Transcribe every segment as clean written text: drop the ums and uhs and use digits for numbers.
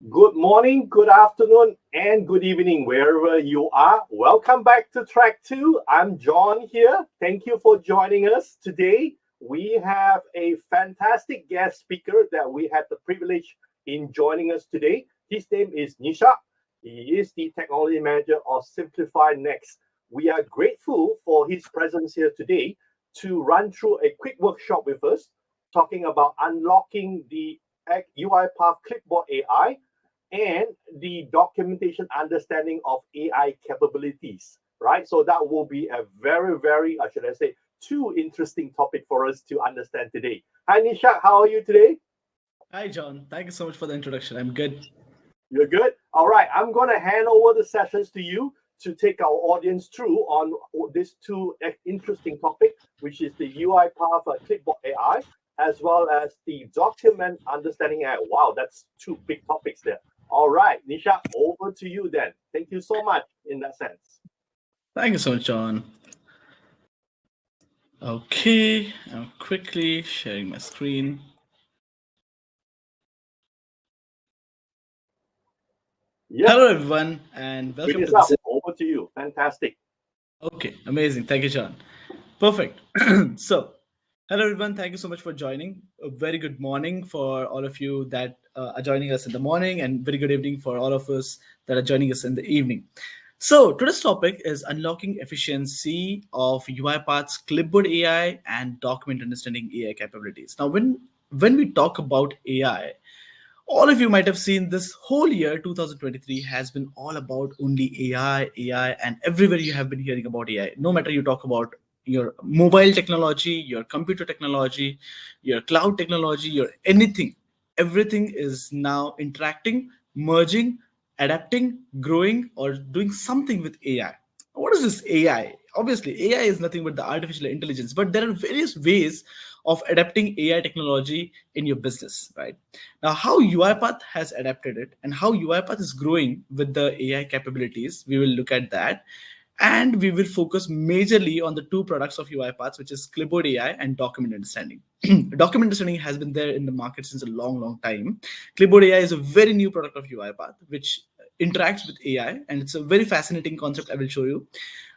Good morning, good afternoon, and good evening, wherever you are. Welcome back to Track 2. I'm John here. Thank you for joining us today. We have a fantastic guest speaker that we had the privilege in joining us today. His name is Nisarg. He is the technology manager of Simplify Next. We are grateful for his presence here today to run through a quick workshop with us, talking about unlocking the UiPath Clipboard AI and the documentation understanding of AI capabilities, right? So that will be a very, should I say, too interesting topic for us to understand today. Hi, Nisha, how are you today? Hi, John. Thank you so much for the introduction. I'm good. You're good? All right, I'm going to hand over the sessions to you to take our audience through on these two interesting topic, which is the UiPath Clipboard AI, as well as the document understanding AI. Wow, that's two big topics there. All right, Nisha, over to you then. Thank you so much in that sense. Thank you so much, John. Okay, I'm quickly sharing my screen. Yep, Hello, everyone, and bring welcome this to the up. session. Over to you. Fantastic. Okay, amazing. Thank you, John. Perfect. So, hello, everyone. Thank you so much for joining. A very good morning for all of you that are joining us in the morning, and very good evening for all of us that are joining us in the evening. So, today's topic is unlocking efficiency of UiPath's Clipboard AI and document understanding AI capabilities. Now, when we talk about AI, all of you might have seen this whole year 2023 has been all about only AI, and everywhere you have been hearing about AI. No matter you talk about your mobile technology, your computer technology, your cloud technology, your anything, everything is now interacting, merging, adapting, growing, or doing something with AI. What is this AI? Obviously, AI is nothing but the artificial intelligence, but there are various ways of adapting AI technology in your business, right? Now, how UiPath has adapted it and how UiPath is growing with the AI capabilities, we will look at that. And we will focus majorly on the two products of UiPath, which is Clipboard AI and Document Understanding. Document Understanding has been there in the market since a long time. Clipboard AI is a very new product of UiPath, which interacts with AI, and it's a very fascinating concept I will show you.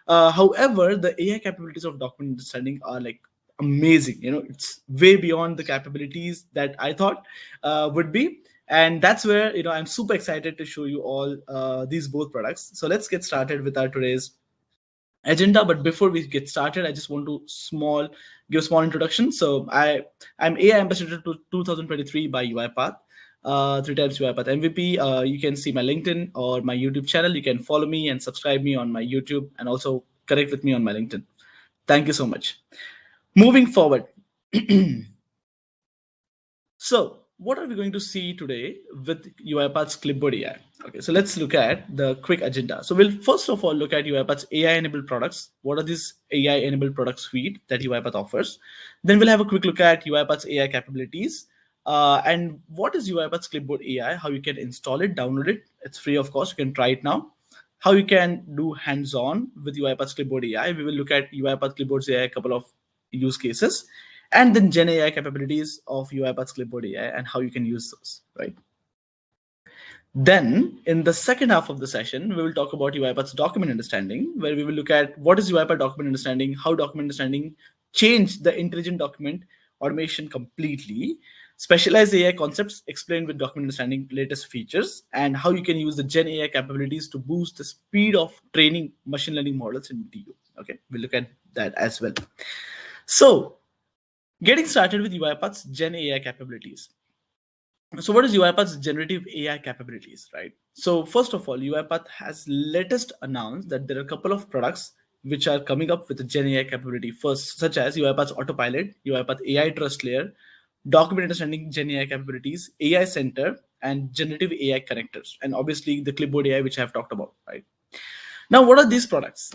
However, the AI capabilities of Document Understanding are like amazing. It's way beyond the capabilities that I thought would be, and that's where I'm super excited to show you all these both products. So let's get started with our today's agenda. But before we get started, I just want to give a small introduction. So I'm AI ambassador to 2023 by UiPath, three times UiPath MVP. You can see my LinkedIn or my YouTube channel. You can follow me and subscribe me on my YouTube, and also connect with me on my LinkedIn. Thank you so much. Moving forward. So, what are we going to see today with UiPath's Clipboard AI? Okay, so let's look at the quick agenda. So, we'll first of all look at UiPath's AI-enabled products. What are these AI-enabled product suite that UiPath offers? Then we'll have a quick look at UiPath's AI capabilities. And what is UiPath's Clipboard AI? How you can install it, download it. It's free, of course. You can try it now. How you can do hands-on with UiPath's Clipboard AI. We will look at UiPath Clipboard's AI, a couple of use cases, and then Gen AI capabilities of UiPath's Clipboard AI and how you can use those, right? Then, in the second half of the session, we will talk about UiPath's document understanding, where we will look at what is UiPath document understanding, how document understanding changed the intelligent document automation completely, specialized AI concepts explained with document understanding latest features, and how you can use the Gen AI capabilities to boost the speed of training machine learning models in DU. Okay, we'll look at that as well. So, getting started with UiPath's Gen AI capabilities. So, what is UiPath's generative AI capabilities, right? So, first of all, UiPath has latest announced that there are a couple of products which are coming up with the Gen AI capability first, such as UiPath's Autopilot, UiPath AI Trust Layer, Document Understanding Gen AI capabilities, AI Center, and Generative AI connectors, and obviously the Clipboard AI, which I have talked about, right? Now, what are these products?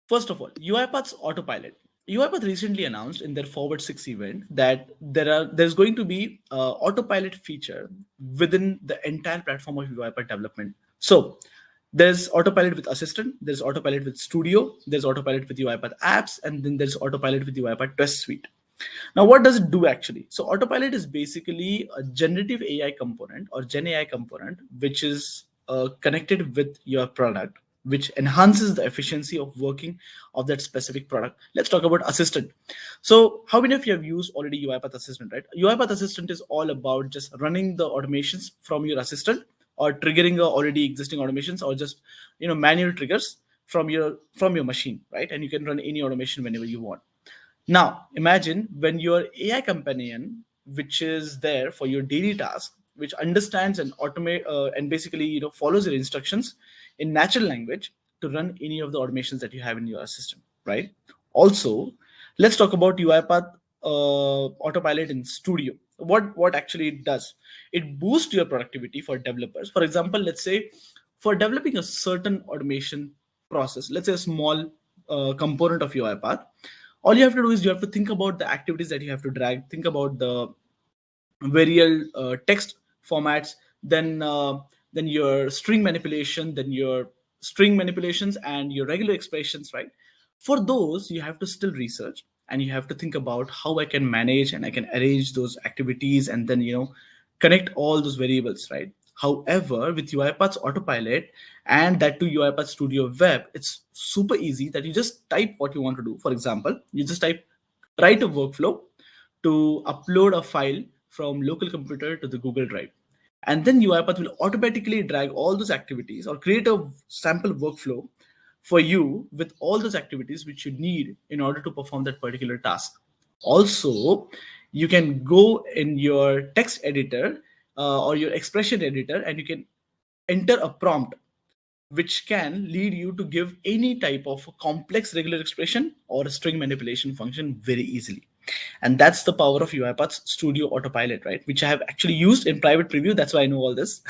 First of all, UiPath's Autopilot. UiPath recently announced in their Forward 6 event that there's going to be a autopilot feature within the entire platform of UiPath development. So there's autopilot with Assistant, there's autopilot with Studio, there's autopilot with UiPath apps, and then there's autopilot with UiPath Test Suite. Now, what does it do actually? So, Autopilot is basically a generative AI component or Gen AI component, which is connected with your product, which enhances the efficiency of working of that specific product. Let's talk about Assistant. So, how many of you have used already UiPath Assistant, right? UiPath Assistant is all about just running the automations from your assistant or triggering already existing automations or just manual triggers from your machine, right? And you can run any automation whenever you want. Now, imagine when your AI companion, which is there for your daily task, which understands and automate and basically follows your instructions in natural language to run any of the automations that you have in your system, right? Also, let's talk about UiPath Autopilot in Studio. What actually it does? It boosts your productivity for developers. For example, let's say for developing a certain automation process, let's say a small component of UiPath, all you have to do is you have to think about the activities that you have to drag, think about the various text formats, then your string manipulation, then your string manipulations and your regular expressions, right? For those you have to still research and you have to think about how I can manage and I can arrange those activities and then connect all those variables, right? However, with UiPath's Autopilot and that to UiPath Studio Web, it's super easy that you just type what you want to do. For example, you just type write a workflow to upload a file from local computer to the Google Drive. And then UiPath will automatically drag all those activities or create a sample workflow for you with all those activities which you need in order to perform that particular task. Also, you can go in your text editor or your expression editor and you can enter a prompt which can lead you to give any type of complex regular expression or a string manipulation function very easily. And that's the power of UiPath's Studio Autopilot, right? Which I have actually used in private preview. That's why I know all this.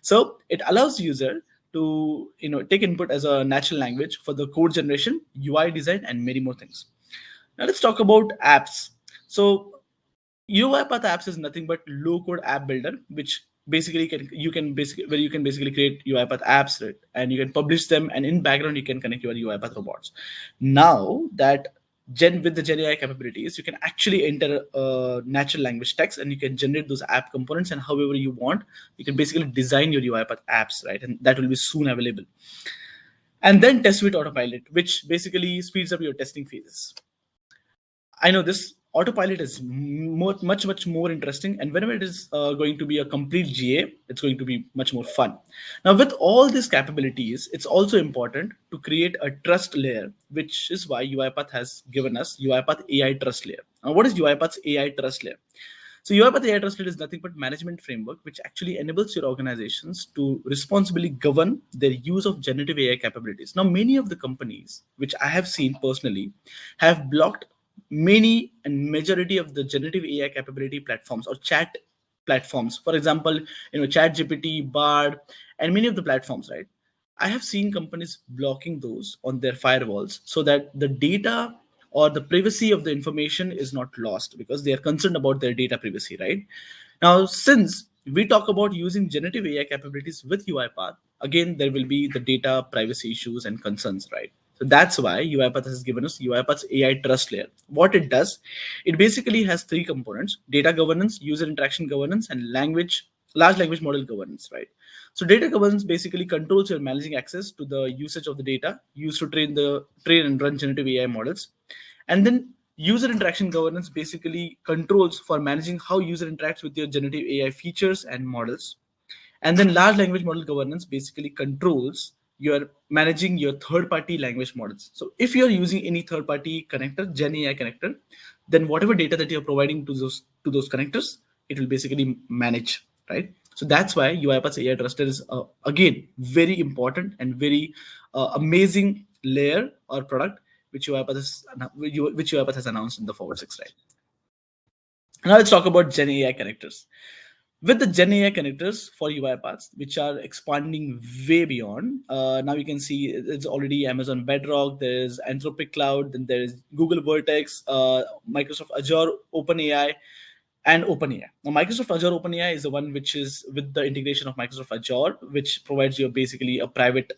So it allows user to take input as a natural language for the code generation, UI design, and many more things. Now let's talk about apps. So UiPath apps is nothing but low code app builder, which basically you can basically create UiPath apps, right? And you can publish them, and in background you can connect your UiPath robots. Now that with the Gen AI capabilities, you can actually enter natural language text and you can generate those app components, and however you want, you can basically design your UiPath apps, right? And that will be soon available. And then test with Autopilot, which basically speeds up your testing phases. I know this autopilot is much more interesting, and whenever it is going to be a complete GA, it's going to be much more fun. Now, with all these capabilities, it's also important to create a trust layer, which is why UiPath has given us UiPath AI Trust Layer. Now, what is UiPath's AI Trust Layer? So UiPath AI Trust Layer is nothing but management framework which actually enables your organizations to responsibly govern their use of generative AI capabilities. Now, many of the companies which I have seen personally have blocked many and majority of the generative AI capability platforms or chat platforms. For example, Chat GPT, Bard, and many of the platforms, right? I have seen companies blocking those on their firewalls so that the data or the privacy of the information is not lost because they are concerned about their data privacy, right? Now, since we talk about using generative AI capabilities with UiPath, again, there will be the data privacy issues and concerns, right? So that's why UiPath has given us UiPath's AI Trust Layer. What it does, it basically has three components: data governance, user interaction governance, and large language model governance, right? So data governance basically controls your managing access to the usage of the data used to train and run generative AI models. And then user interaction governance basically controls for managing how user interacts with your generative AI features and models. And then large language model governance basically controls your managing your third party language models. So if you're using any third party connector, Gen AI connector, then whatever data that you're providing to those connectors, it will basically manage, right? So that's why UiPath's AI Trusted is again very important and very amazing layer or product which UiPath has announced in the forward 6, right? Now let's talk about Gen AI connectors. With the Gen AI connectors for UiPaths, which are expanding way beyond, now you can see it's already Amazon Bedrock, there's Anthropic Cloud, then there's Google Vertex, Microsoft Azure OpenAI, and OpenAI. Now, Microsoft Azure OpenAI is the one which is with the integration of Microsoft Azure, which provides you basically a private,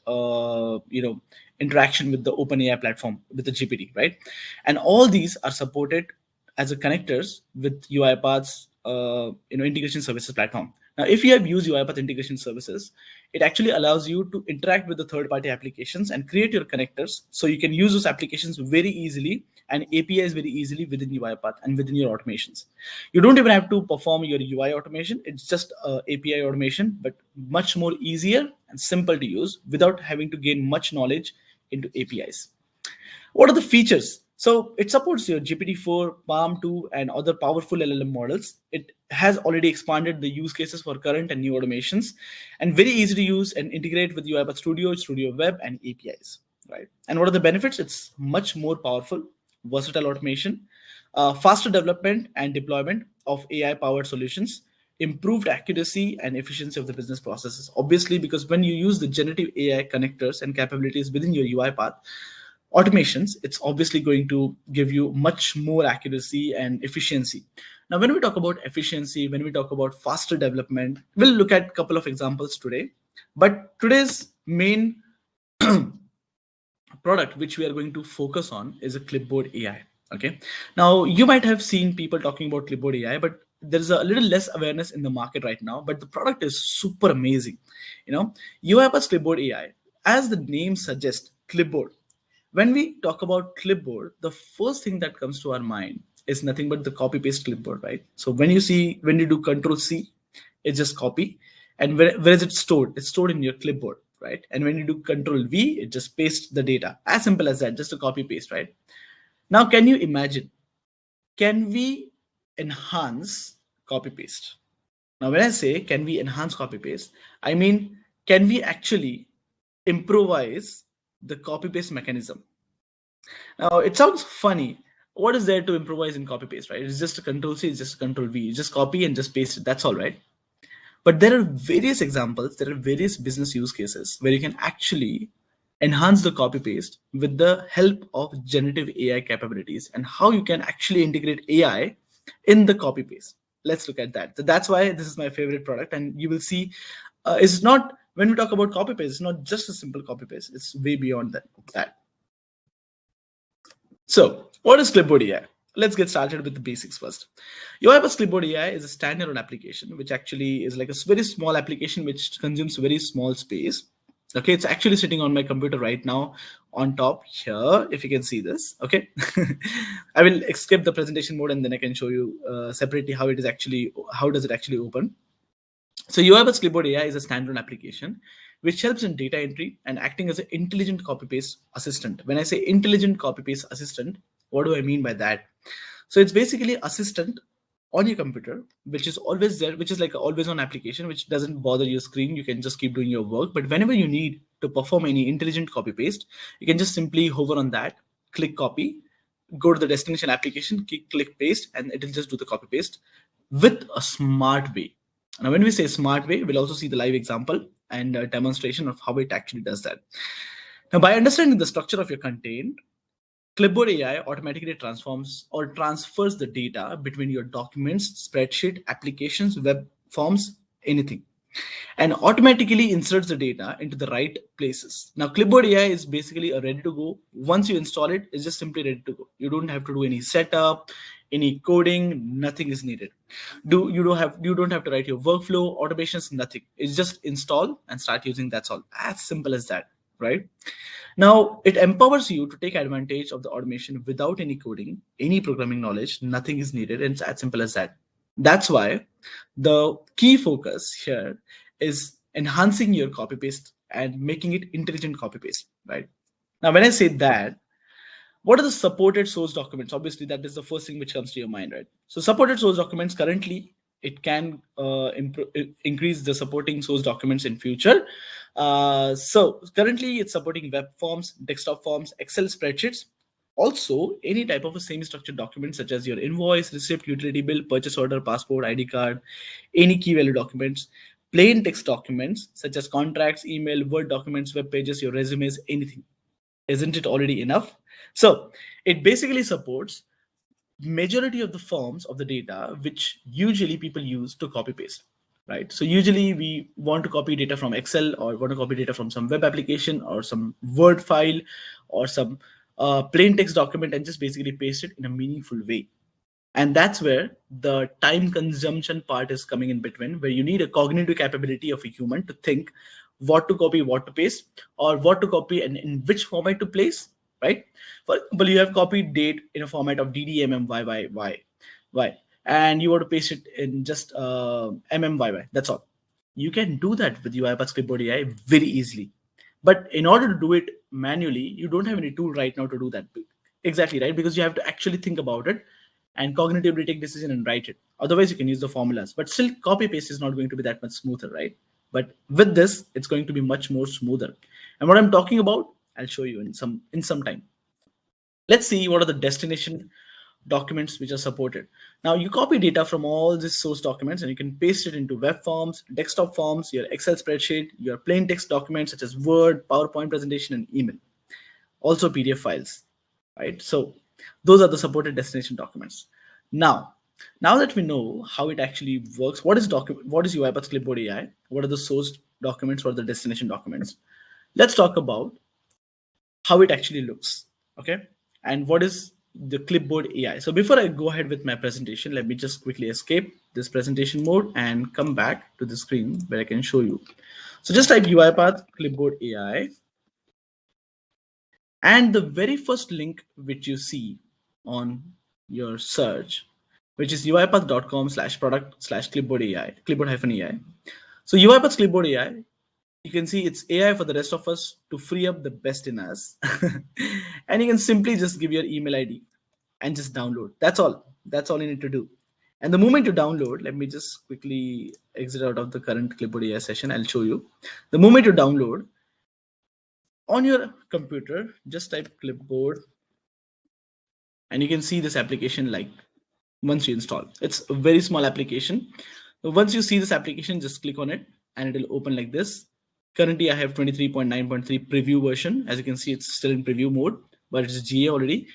interaction with the OpenAI platform with the GPT, right? And all these are supported as a connectors with UiPath's integration services platform. Now, if you have used UiPath integration services, it actually allows you to interact with the third-party applications and create your connectors, so you can use those applications very easily and APIs very easily within UiPath and within your automations. You don't even have to perform your UI automation; it's just API automation, but much more easier and simple to use without having to gain much knowledge into APIs. What are the features? So it supports your GPT-4, Palm 2, and other powerful LLM models. It has already expanded the use cases for current and new automations, and very easy to use and integrate with UiPath Studio, Studio Web, and APIs. Right. And what are the benefits? It's much more powerful, versatile automation, faster development and deployment of AI-powered solutions, improved accuracy and efficiency of the business processes. Obviously, because when you use the generative AI connectors and capabilities within your UiPath automations, it's obviously going to give you much more accuracy and efficiency. Now, when we talk about efficiency, when we talk about faster development, we'll look at a couple of examples today. But today's main product which we are going to focus on is a Clipboard AI. Okay. Now, you might have seen people talking about Clipboard AI, but there's a little less awareness in the market right now. But the product is super amazing. UiPath's Clipboard AI, as the name suggests, Clipboard. When we talk about Clipboard, the first thing that comes to our mind is nothing but the copy paste clipboard, right? So when you do Control C, it's just copy. And where is it stored? It's stored in your clipboard, right? And when you do Control V, it just pastes the data. As simple as that, just a copy paste, right? Now, can you imagine? Can we enhance copy paste? Now, when I say can we enhance copy paste, I mean, can we actually improvise the copy paste mechanism? Now, it sounds funny. What is there to improvise in copy paste, right? It's just a Control C, it's just a Control V. You just copy and just paste it. That's all, right? But there are various examples, there are various business use cases where you can actually enhance the copy paste with the help of generative AI capabilities, and how you can actually integrate AI in the copy paste. Let's look at that. So that's why this is my favorite product. And you will see it's not, when we talk about copy paste, it's not just a simple copy paste, it's way beyond that. So what is Clipboard AI? Let's get started with the basics first. UiPath Clipboard AI is a standalone application, which actually is like a very small application which consumes very small space. Okay, it's actually sitting on my computer right now on top here, if you can see this. Okay, I will skip the presentation mode and then I can show you separately how does it actually open. So UiPath Clipboard AI is a standalone application which helps in data entry and acting as an intelligent copy-paste assistant. When I say intelligent copy-paste assistant, what do I mean by that? So it's basically assistant on your computer, which is always there, which is like an always-on application, which doesn't bother your screen. You can just keep doing your work. But whenever you need to perform any intelligent copy-paste, you can just simply hover on that, click copy, go to the destination application, click paste, and it will just do the copy-paste with a smart way. Now, when we say smart way, we'll also see the live example and a demonstration of how it actually does that. Now, by understanding the structure of your content, Clipboard AI automatically transforms or transfers the data between your documents, spreadsheet, applications, web forms, anything, and automatically inserts the data into the right places. Now, Clipboard AI is basically a ready to go. Once you install it, it's just simply ready to go. You don't have to do any setup, any coding, nothing is needed. You don't have to write your workflow, automations, nothing. It's just install and start using. That's all. As simple as that, right? Now, it empowers you to take advantage of the automation without any coding, any programming knowledge, nothing is needed. And it's as simple as that. That's why the key focus here is enhancing your copy paste and making it intelligent copy paste, right? Now, when I say that, what are the supported source documents? Obviously, that is the first thing which comes to your mind, right? So supported source documents, currently, it can increase the supporting source documents in future. So currently, it's supporting web forms, desktop forms, Excel spreadsheets, also any type of a semi-structured document such as your invoice, receipt, utility bill, purchase order, passport, ID card, any key value documents, plain text documents such as contracts, email, Word documents, web pages, your resumes, anything. Isn't it already enough? So it basically supports majority of the forms of the data which usually people use to copy paste, right? So usually we want to copy data from Excel, or want to copy data from some web application or some Word file or some plain text document, and just basically paste it in a meaningful way. And that's where the time consumption part is coming in between, where you need a cognitive capability of a human to think what to copy, what to paste, or what to copy and in which format to place, right? For example, you have copied date in a format of DDMMYYY, and you want to paste it in just MMYY. That's all. You can do that with UiPath Clipboard AI very easily. But in order to do it manually, you don't have any tool right now to do that. Exactly, right? Because you have to actually think about it and cognitively take decision and write it. Otherwise, you can use the formulas. But still, copy paste is not going to be that much smoother, right? But with this, it's going to be much more smoother. And what I'm talking about, I'll show you in some time. Let's see what are the destination documents which are supported. Now you copy data from all these source documents and you can paste it into web forms, desktop forms, your Excel spreadsheet, your plain text documents such as Word, PowerPoint presentation, and email. Also PDF files, right? So those are the supported destination documents. Now that we know how it actually works, what is UiPath Clipboard AI? What are the source documents? What are the destination documents? Let's talk about how it actually looks, okay? And what is the Clipboard AI? So before I go ahead with my presentation, let me just quickly escape this presentation mode and come back to the screen where I can show you. So just type UiPath Clipboard AI, and the very first link which you see on your search, which is uipath.com/product/clipboard AI, clipboard-AI. So UiPath Clipboard AI, you can see it's AI for the rest of us to free up the best in us. And you can simply just give your email ID and just download. That's all. That's all you need to do. And the moment you download, let me just quickly exit out of the current Clipboard AI session. I'll show you. The moment you download on your computer, just type clipboard and you can see this application like once you install. It's a very small application. So once you see this application, just click on it and it will open like this. Currently, I have 23.9.3 preview version. As you can see, it's still in preview mode, but it's GA already.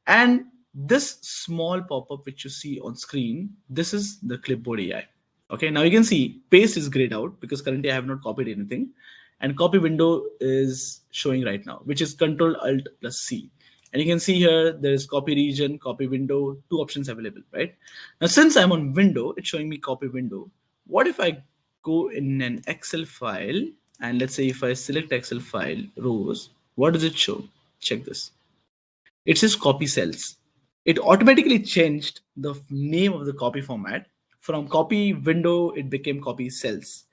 And this small pop-up which you see on screen, this is the Clipboard AI. Okay, now you can see paste is grayed out because currently I have not copied anything. And copy window is showing right now, which is Control-Alt+C. And you can see here, there is copy region, copy window, two options available, right? Now, since I'm on window, it's showing me copy window. What if I go in an Excel file, and let's say if I select Excel file rows, what does it show? Check this. It says copy cells. It automatically changed the name of the copy format. From copy window, it became copy cells,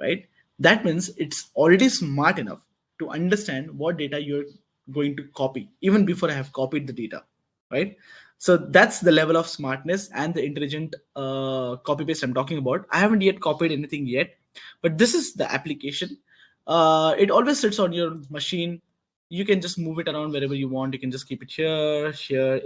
right? That means it's already smart enough to understand what data you're going to copy even before I have copied the data, right? So that's the level of smartness and the intelligent copy paste I'm talking about. I haven't yet copied anything yet, but this is the application. It always sits on your machine. You can just move it around wherever you want. You can just keep it here,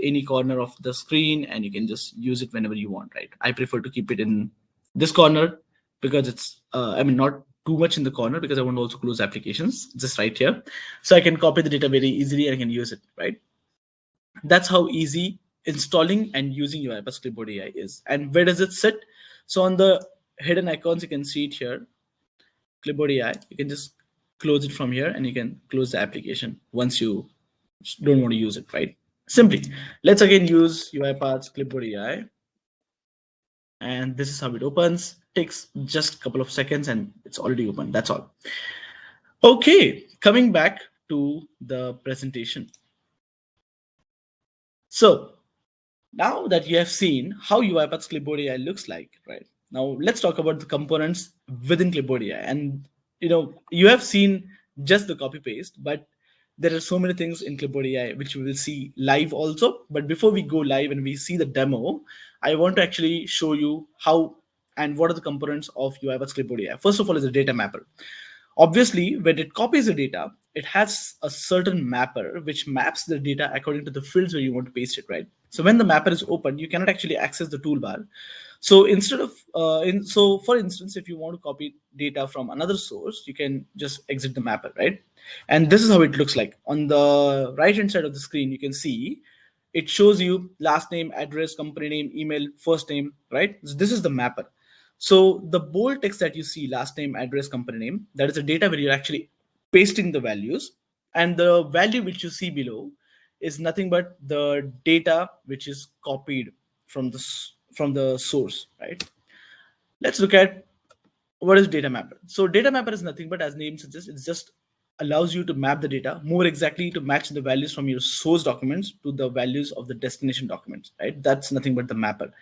any corner of the screen, and you can just use it whenever you want, right? I prefer to keep it in this corner because it's, not too much in the corner because I want to also close applications just right here. So I can copy the data very easily and I can use it, right? That's how easy installing and using UiPath Clipboard AI is. And where does it sit? So on the hidden icons, you can see it here, Clipboard AI. You can just close it from here and you can close the application once you don't want to use it, right? Simply, let's again use UiPath Clipboard AI. And this is how it opens. Takes just a couple of seconds and it's already open. That's all. Okay, coming back to the presentation. So now that you have seen how UiPath's Clipboard AI looks like, right? Now let's talk about the components within Clipboard AI. And you have seen just the copy paste, but there are so many things in Clipboard AI which we will see live also. But before we go live and we see the demo, I want to actually show you how and what are the components of UiPath's Clipboard AI. First of all is a data mapper. Obviously, when it copies the data, it has a certain mapper which maps the data according to the fields where you want to paste it, right? So when the mapper is open, you cannot actually access the toolbar. So instead of, so for instance, if you want to copy data from another source, you can just exit the mapper, right? And this is how it looks like. On the right-hand side of the screen, you can see it shows you last name, address, company name, email, first name, right? So this is the mapper. So the bold text that you see, last name, address, company name, that is the data where you're actually pasting the values. And the value which you see below is nothing but the data which is copied from the source, right? Let's look at what is data mapper. So data mapper is nothing but, as name suggests, it just allows you to map the data more exactly to match the values from your source documents to the values of the destination documents, right? That's nothing but the mapper.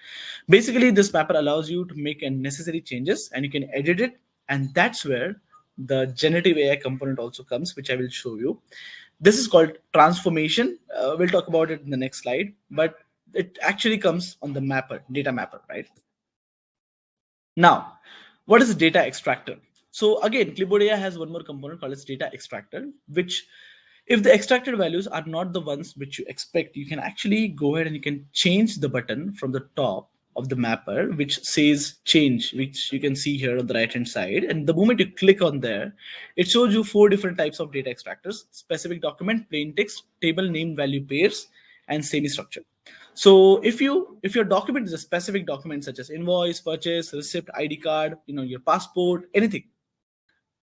Basically, this mapper allows you to make necessary changes and you can edit it. And that's where the generative AI component also comes, which I will show you. This is called transformation. We'll talk about it in the next slide, but it actually comes on the mapper, data mapper, right? Now, what is a data extractor? So again, Clipboard AI has one more component called as data extractor, which if the extracted values are not the ones which you expect, you can actually go ahead and you can change the button from the top of the mapper, which says change, which you can see here on the right hand side. And the moment you click on there, it shows you 4 different types of data extractors: specific document, plain text, table name value pairs, and semi-structured. So if your document is a specific document such as invoice, purchase, receipt, ID card, your passport, anything,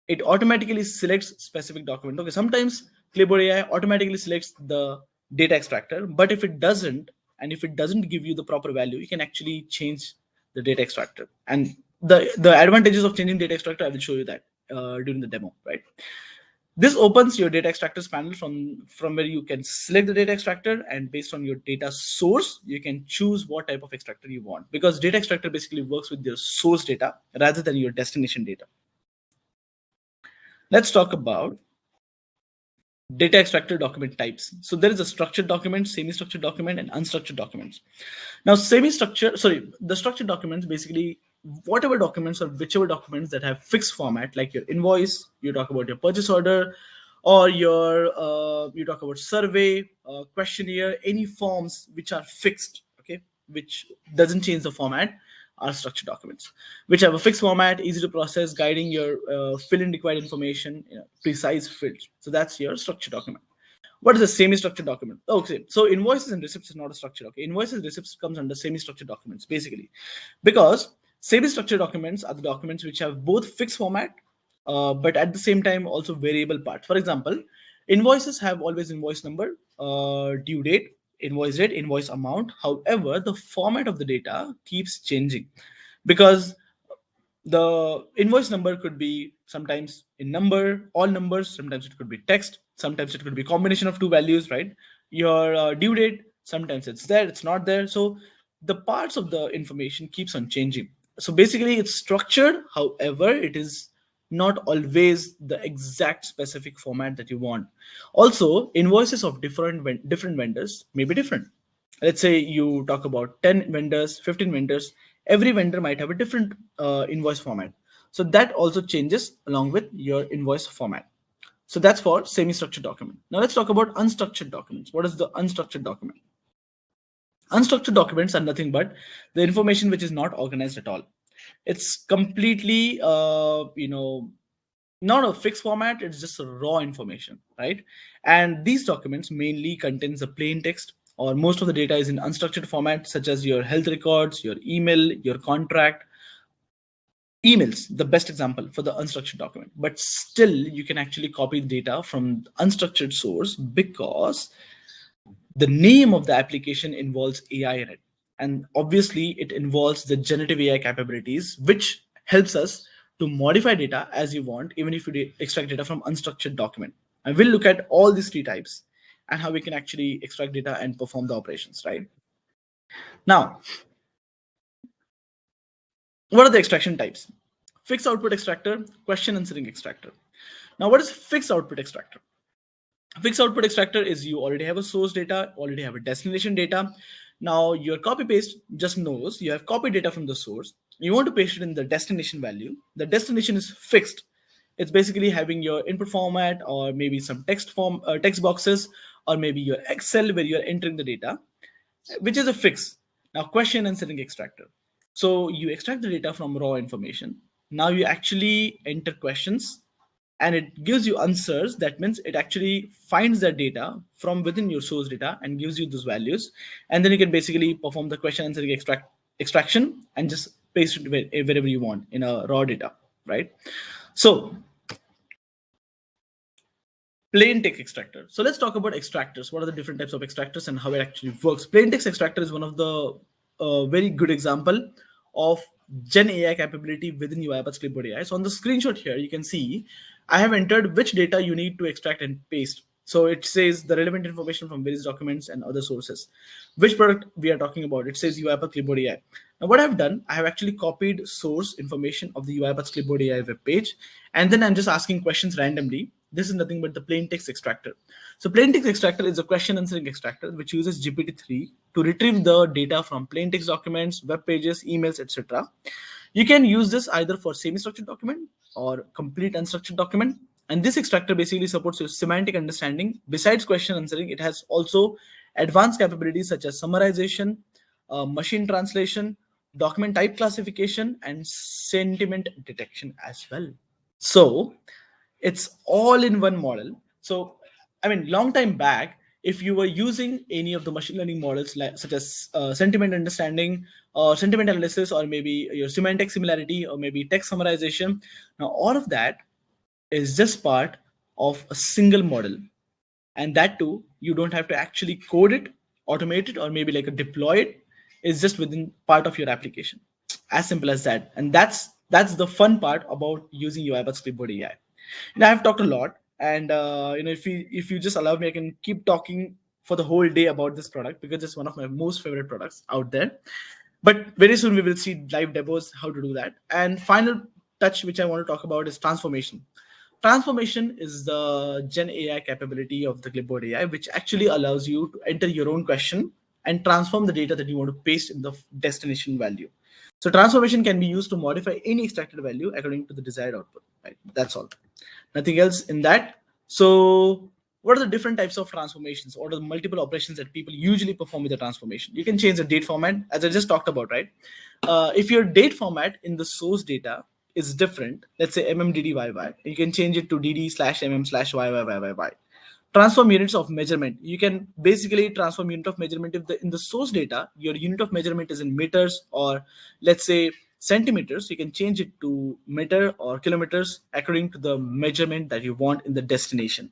it automatically selects specific document. Okay, sometimes Clipboard AI automatically selects the data extractor, but if it doesn't, and if it doesn't give you the proper value, you can actually change the data extractor. And the advantages of changing data extractor, I will show you that during the demo, right? This opens your data extractors panel from where you can select the data extractor, and based on your data source, you can choose what type of extractor you want, because data extractor basically works with your source data rather than your destination data. Let's talk about data extractor document types. So there is a structured document, semi-structured document, and unstructured documents. Now, the structured documents, basically whatever documents or whichever documents that have fixed format, like your invoice, you talk about your purchase order, or you talk about survey, questionnaire, any forms which are fixed, okay, which doesn't change the format, are structured documents, which have a fixed format, easy to process, guiding your fill in required information, precise fields. So that's your structured document. What is a semi-structured document? Okay, so invoices and receipts is not a structure. Okay, invoices and receipts comes under semi-structured documents, basically, because semi-structured documents are the documents which have both fixed format, but at the same time also variable parts. For example, invoices have always invoice number, due date, invoice rate, invoice amount. However, the format of the data keeps changing, because the invoice number could be sometimes in number, all numbers, sometimes it could be text, sometimes it could be combination of two values, right? Your due date, sometimes it's there, it's not there. So the parts of the information keeps on changing. So basically it's structured, however it is not always the exact specific format that you want. Also, invoices of different vendors may be different. Let's say you talk about 10 vendors, 15 vendors, every vendor might have a different invoice format. So that also changes along with your invoice format. So that's for semi-structured document. Now let's talk about unstructured documents. What is the unstructured document? Unstructured documents are nothing but the information which is not organized at all. It's completely not a fixed format, it's just a raw information, right? And these documents mainly contains the plain text, or most of the data is in unstructured format, such as your health records, your email, your contract. Emails, the best example for the unstructured document, but still you can actually copy the data from unstructured source, because the name of the application involves AI in it. And obviously it involves the generative AI capabilities, which helps us to modify data as you want, even if you extract data from unstructured document. And we'll look at all these 3 types and how we can actually extract data and perform the operations, right? Now, what are the extraction types? Fixed output extractor, question answering extractor. Now, what is fixed output extractor? Fixed output extractor is you already have a source data, already have a destination data. Now your copy paste just knows you have copied data from the source. You want to paste it in the destination value. The destination is fixed. It's basically having your input format, or maybe some text boxes, or maybe your Excel where you are entering the data, which is a fix. Now question answering extractor. So you extract the data from raw information. Now you actually enter questions and it gives you answers. That means it actually finds that data from within your source data and gives you those values. And then you can basically perform the question answering extraction and just paste it wherever you want in a raw data, right? So plain text extractor. So let's talk about extractors. What are the different types of extractors and how it actually works? Plain text extractor is one of the a very good example of Gen AI capability within UiPath Clipboard AI. So on the screenshot here, you can see I have entered which data you need to extract and paste. So it says the relevant information from various documents and other sources. Which product we are talking about? It says UiPath Clipboard AI. Now what I've done, I have actually copied source information of the UiPath Clipboard AI web page, and then I'm just asking questions randomly. This is nothing but the plain text extractor. So plain text extractor is a question answering extractor which uses GPT-3 to retrieve the data from plain text documents, web pages, emails, etc. You can use this either for semi-structured document or complete unstructured document. And this extractor basically supports your semantic understanding. Besides question answering, it has also advanced capabilities such as summarization, machine translation, document type classification, and sentiment detection as well. So it's all in one model. So I mean, long time back, if you were using any of the machine learning models like such as sentiment understanding or sentiment analysis, or maybe your semantic similarity, or maybe text summarization, now all of that is just part of a single model. And that too, you don't have to actually code it, automate it, or maybe like a deploy it. It's just within part of your application, as simple as that. And that's the fun part about using UiPath Clipboard AI. And I've talked a lot, and if you just allow me, I can keep talking for the whole day about this product because it's one of my most favorite products out there. But very soon we will see live demos how to do that. And final touch which I want to talk about is transformation. Transformation is the Gen AI capability of the Clipboard AI, which actually allows you to enter your own question and transform the data that you want to paste in the destination value. So transformation can be used to modify any extracted value according to the desired output. Right? That's all. Nothing else in that. So what are the different types of transformations, or the multiple operations that people usually perform with a transformation? You can change the date format, as I just talked about, right? If your date format in the source data is different, let's say mmddyy, you can change it to dd/mm/yyyyyy. Transform units of measurement. You can basically transform unit of measurement if in the source data your unit of measurement is in meters, or let's say centimeters. You can change it to meter or kilometers according to the measurement that you want in the destination.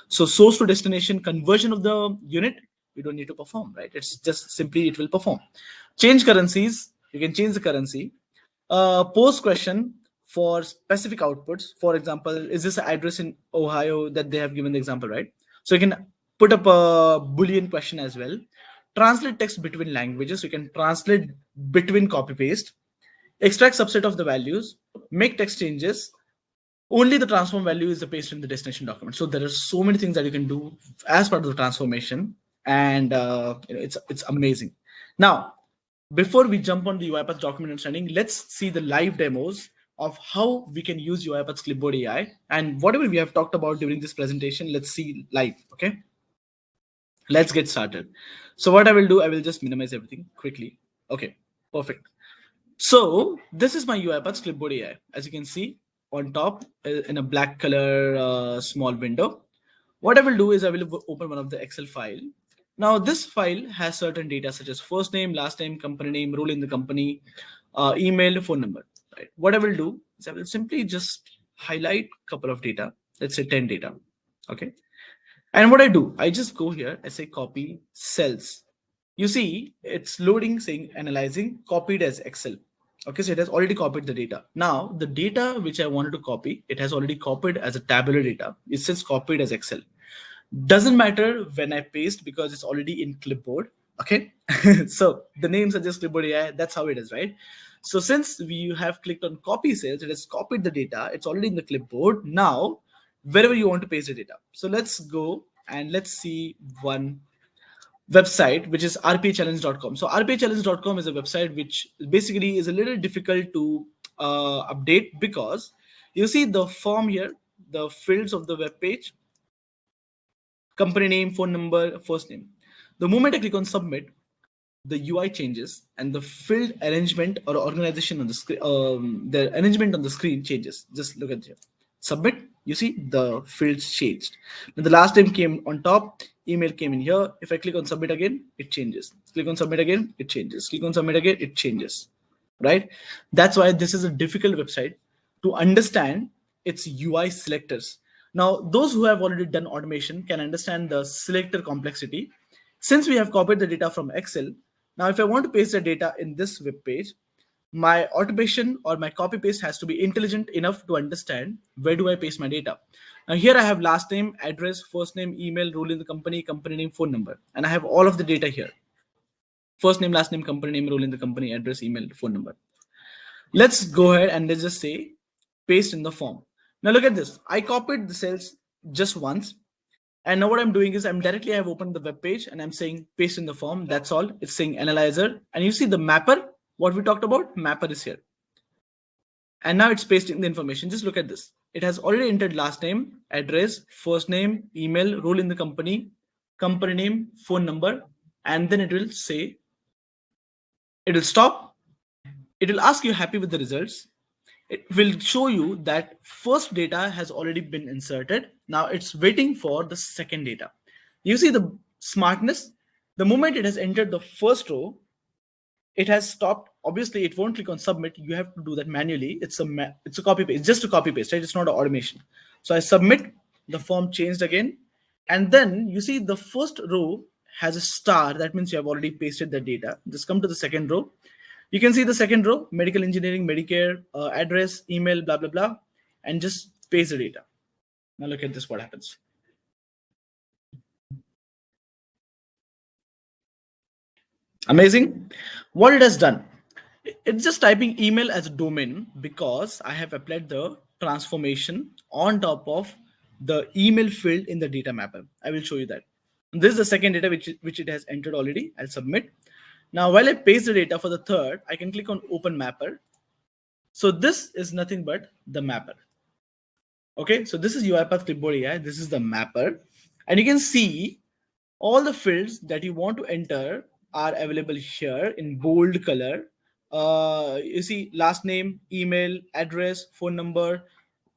So source to destination conversion of the unit, you don't need to perform, right? It's just simply it will perform. Change currencies. You can change the currency. Post question for specific outputs. For example, is this an address in Ohio that they have given the example, right? So you can put up a Boolean question as well. Translate text between languages. You can translate between copy paste. Extract subset of the values. Make text changes. Only the transform value is the paste in the destination document. So there are so many things that you can do as part of the transformation, and it's amazing. Now, before we jump on the UiPath document understanding, let's see the live demos of how we can use UiPath's Clipboard AI, and whatever we have talked about during this presentation, let's see live. Okay, let's get started. So what I will do, I will just minimize everything quickly. Okay, perfect. So this is my UiPath Clipboard AI. As you can see on top in a black color small window. What I will do is I will open one of the Excel file. Now this file has certain data such as first name, last name, company name, role in the company, email, phone number. Right. What I will do is I will simply just highlight a couple of data. Let's say 10 data. Okay. And what I do, I just go here, I say copy cells. You see, it's loading, saying analyzing, copied as Excel. Okay, so it has already copied the data. Now, the data which I wanted to copy, it has already copied as a tabular data. It says copied as Excel. Doesn't matter when I paste because it's already in clipboard. Okay, so the name suggests Clipboard AI. That's how it is, right? So since we have clicked on copy cells, it has copied the data. It's already in the clipboard. Now, wherever you want to paste the data. So let's go and let's see one website, which is rpachallenge.com. So rpachallenge.com is a website which basically is a little difficult to update because you see the form here, the fields of the web page, company name, phone number, first name. The moment I click on submit, the UI changes and the field arrangement or organization on the screen, the arrangement on the screen changes. Just look at here. Submit, you see the fields changed. Now the last name came on top, email came in here. If I click on submit again, it changes. Click on submit again, it changes. Click on submit again, it changes. Right? That's why this is a difficult website to understand its UI selectors. Now, those who have already done automation can understand the selector complexity. Since we have copied the data from Excel, Now, if I want to paste the data in this web page, my automation or my copy paste has to be intelligent enough to understand where do I paste my data. Now here I have last name, address, first name, email, role in the company, company name, phone number, and I have all of the data here. First name, last name, company name, role in the company, address, email, phone number. Let's go ahead and let's just say paste in the form. Now look at this. I copied the cells just once. And now what I'm doing is I have opened the web page and I'm saying paste in the form. That's all. It's saying analyzer. And you see the mapper, what we talked about, mapper is here. And now it's pasting the information. Just look at this. It has already entered last name, address, first name, email, role in the company, company name, phone number, and then it will say, it will stop. It will ask you happy with the results. It will show you that first data has already been inserted. Now it's waiting for the second data. You see the smartness? The moment it has entered the first row, it has stopped. Obviously, it won't click on submit. You have to do that manually. It's a copy paste, just a copy paste, right? It's not an automation. So I submit, the form changed again. And then you see the first row has a star. That means you have already pasted the data. Just come to the second row. You can see the second row, medical engineering, Medicare, address, email, blah, blah, blah, and just paste the data. Now look at this, what happens. Amazing. What it has done, it's just typing email as a domain because I have applied the transformation on top of the email field in the data mapper. I will show you that. This is the second data which it has entered already. I'll submit. Now, while I paste the data for the third, I can click on open mapper. So this is nothing but the mapper. Okay, so this is UiPath Clipboard AI. This is the mapper. And you can see all the fields that you want to enter are available here in bold color. You see last name, email, address, phone number,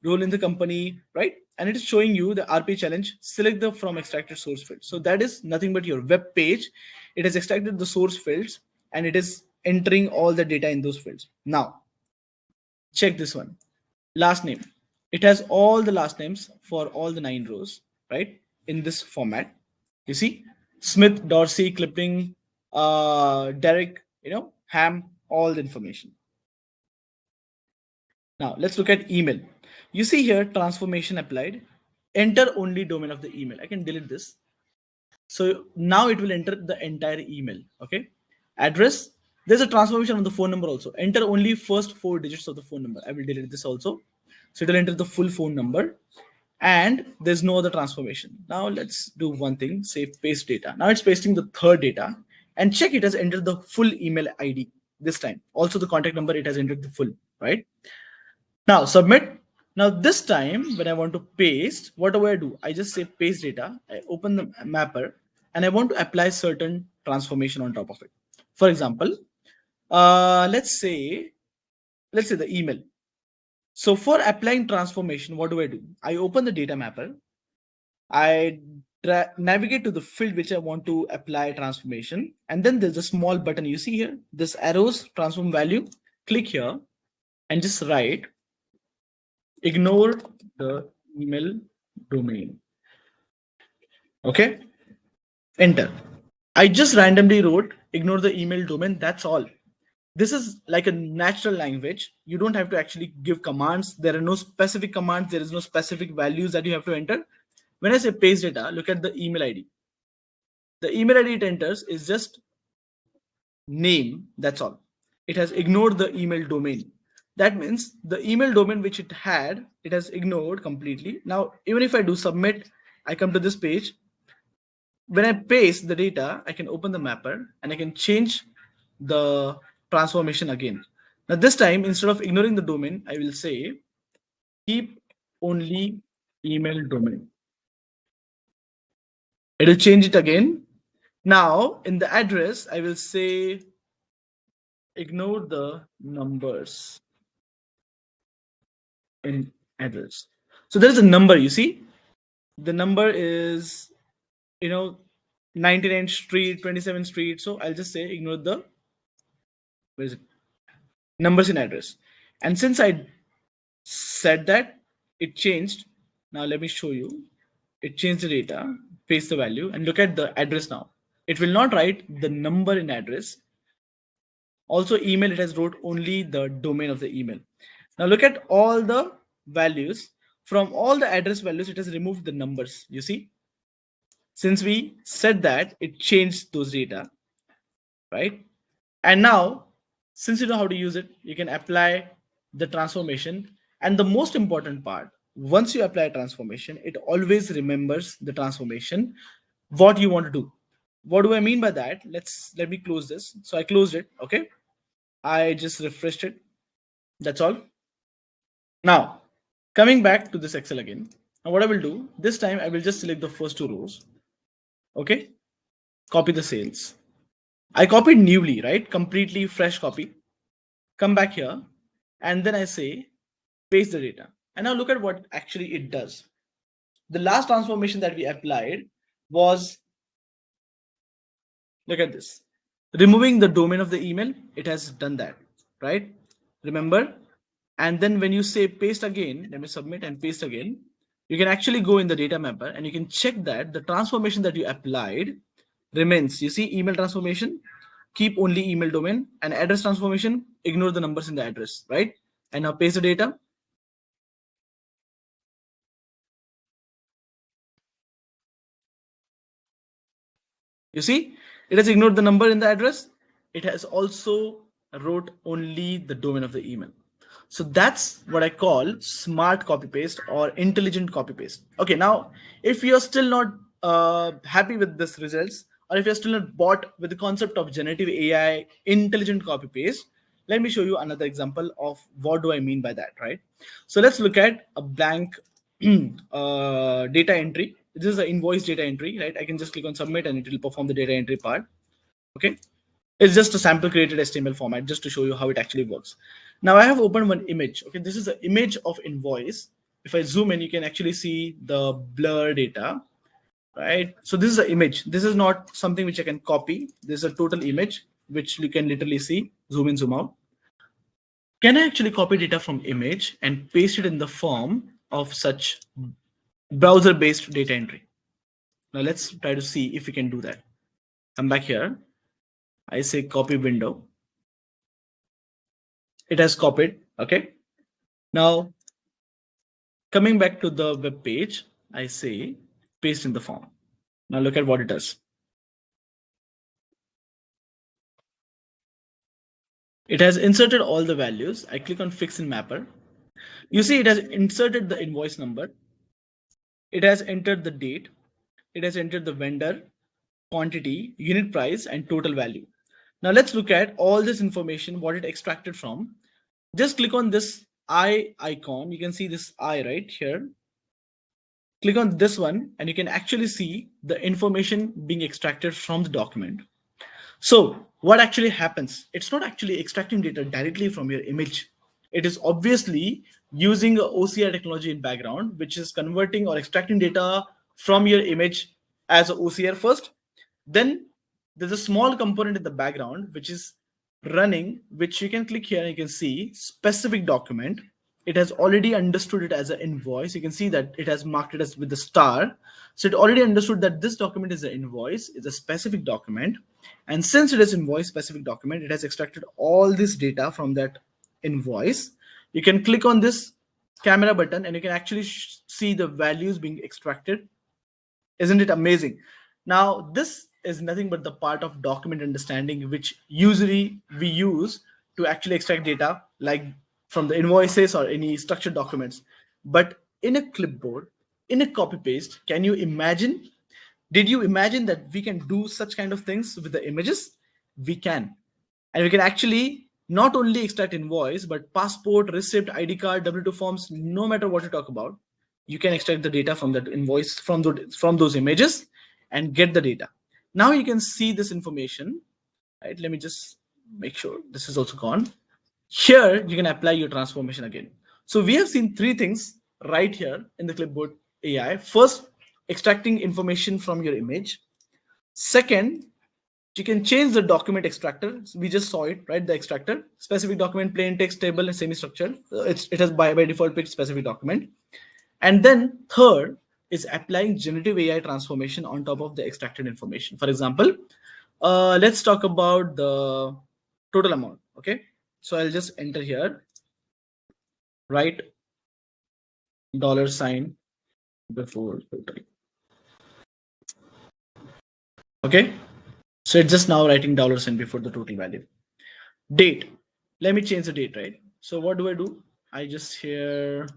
role in the company, right? And it is showing you the RP challenge, select the from extracted source field. So that is nothing but your web page. It has extracted the source fields and it is entering all the data in those fields. Now, check this one. Last name. It has all the last names for all the 9 rows, right? In this format. You see, Smith, Dorsey, Clipping, Derek, Ham, all the information. Now let's look at email. You see here, transformation applied. Enter only domain of the email. I can delete this. So now it will enter the entire email. Okay. Address. There's a transformation on the phone number also. Enter only first 4 digits of the phone number. I will delete this also. So it will enter the full phone number. And there's no other transformation. Now let's do one thing, say paste data. Now it's pasting the third data and check it has entered the full email ID this time. Also the contact number, it has entered the full, right? Now submit. Now this time when I want to paste, what do? I just say paste data. I open the mapper and I want to apply certain transformation on top of it. For example, let's say the email. So for applying transformation, what do? I open the data mapper. I navigate to the field which I want to apply transformation. And then there's a small button you see here, this arrows transform value. Click here and just write, ignore the email domain. Okay. Enter. I just randomly wrote, ignore the email domain. That's all. This is like a natural language. You don't have to actually give commands. There are no specific commands. There is no specific values that you have to enter. When I say paste data, look at the email ID. The email ID it enters is just name. That's all. It has ignored the email domain. That means the email domain which it had, it has ignored completely. Now, even if I do submit, I come to this page. When I paste the data, I can open the mapper and I can change the transformation again. Now this time, instead of ignoring the domain, I will say keep only email domain. It will change it again. Now in the address, I will say ignore the numbers in address. So there is a number, you see, the number is 99th Street, 27th Street. So I'll just say ignore the numbers in address. And since I said that, it changed. Now let me show you. It changed the data, paste the value, and look at the address now. It will not write the number in address. Also email, it has wrote only the domain of the email. Now look at all the values. From all the address values, it has removed the numbers. You see, since we said that, it changed those data, right? And now, since you know how to use it, you can apply the transformation. And the most important part, once you apply a transformation, it always remembers the transformation, what you want to do. What do I mean by that? Let me close this. So I closed it. Okay. I just refreshed it. That's all. Now, coming back to this Excel again. Now what I will do, this time I will just select the first two rows. Okay. Copy the sales. I copied newly, right? Completely fresh copy. Come back here, and then I say paste the data. And now look at what actually it does. The last transformation that we applied was, look at this, removing the domain of the email. It has done that, right? Remember? And then when you say paste again, let me submit and paste again, you can actually go in the data mapper and you can check that the transformation that you applied remains. You see email transformation, keep only email domain, and address transformation, ignore the numbers in the address, right? And now paste the data. You see, it has ignored the number in the address. It has also wrote only the domain of the email. So that's what I call smart copy paste or intelligent copy paste. Okay, now if you're still not happy with this results, or if you're still not bought with the concept of generative AI intelligent copy paste, let me show you another example of what do I mean by that, right? So let's look at a blank data entry. This is an invoice data entry, right? I can just click on submit and it will perform the data entry part. Okay. It's just a sample created HTML format just to show you how it actually works. Now I have opened one image. Okay. This is an image of invoice. If I zoom in, you can actually see the blur data, right? So this is an image. This is not something which I can copy. This is a total image, which you can literally see, zoom in, zoom out. Can I actually copy data from image and paste it in the form of such browser-based data entry? Now let's try to see if we can do that. Come back here. I say copy window. It has copied. Okay. Now coming back to the web page, I say paste in the form. Now look at what it does. It has inserted all the values. I click on fix in mapper. You see, it has inserted the invoice number. It has entered the date. It has entered the vendor, quantity, unit price, and total value. Now let's look at all this information, what it extracted from. Just click on this eye icon. You can see this eye right here. Click on this one and you can actually see the information being extracted from the document. So what actually happens? It's not actually extracting data directly from your image. It is obviously using a OCR technology in background, which is converting or extracting data from your image as a OCR first. Then there's a small component in the background, which is running, which you can click here and you can see specific document. It has already understood it as an invoice. You can see that it has marked it as with the star. So it already understood that this document is an invoice, it's a specific document. And since it is invoice specific document, it has extracted all this data from that invoice. You can click on this camera button and you can actually see the values being extracted. Isn't it amazing? Now, this is nothing but the part of document understanding, which usually we use to actually extract data like from the invoices or any structured documents. But in a clipboard, in a copy paste, can you imagine? Did you imagine that we can do such kind of things with the images? We can. And we can actually not only extract invoice, but passport, receipt, ID card, W2 forms, no matter what you talk about, you can extract the data from that invoice, from those images and get the data. Now you can see this information, right? Let me just make sure this is also gone. Here, you can apply your transformation again. So we have seen three things right here in the clipboard AI. First, extracting information from your image. Second, you can change the document extractor. We just saw it, right? The extractor, specific document, plain text, table, and semi-structured. It has by default picked specific document. And then third is applying generative AI transformation on top of the extracted information. For example, let's talk about the total amount. Okay, so I'll just enter here, write $sign before total. Okay, so it's just now writing $sign before the total value. Date, let me change the date, right? So what do? I just here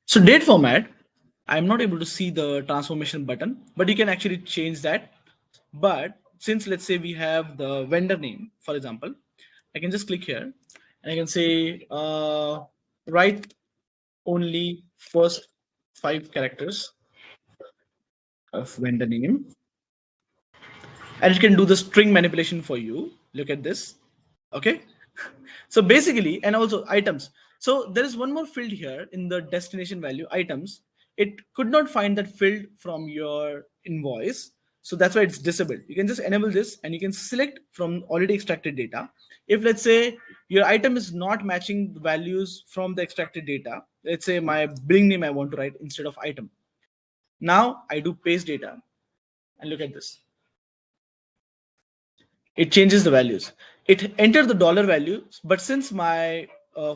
so date format, I'm not able to see the transformation button, but you can actually change that. But since let's say we have the vendor name, for example, I can just click here and I can say write only first 5 characters of vendor name, and it can do the string manipulation for you. Look at this. Okay, so basically, and also items. So there is one more field here in the destination value items. It could not find that field from your invoice, so that's why it's disabled. You can just enable this and you can select from already extracted data. If let's say your item is not matching the values from the extracted data, let's say my billing name I want to write instead of item. Now I do paste data and look at this. It changes the values. It entered the dollar value, but since my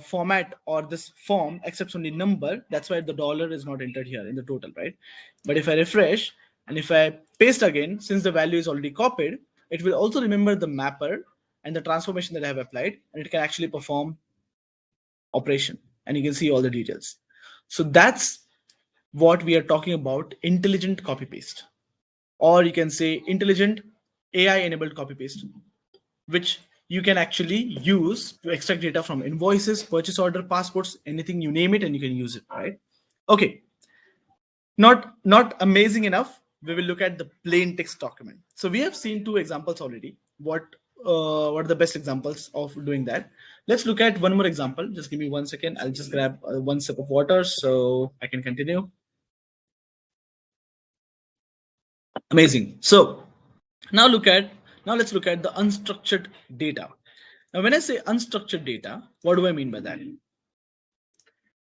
format or this form accepts only number, that's why the dollar is not entered here in the total, right? But if I refresh and if I paste again, since the value is already copied, it will also remember the mapper and the transformation that I have applied, and it can actually perform operation, and you can see all the details. So that's what we are talking about, intelligent copy paste, or you can say intelligent AI enabled copy paste, which you can actually use to extract data from invoices, purchase order, passports, anything you name it, and you can use it, right? Okay, not amazing enough. We will look at the plain text document. So we have seen 2 examples already. What are the best examples of doing that? Let's look at one more example. Just give me 1 second. I'll just grab 1 sip of water so I can continue. Amazing. So now let's look at the unstructured data. Now, when I say unstructured data, what do I mean by that?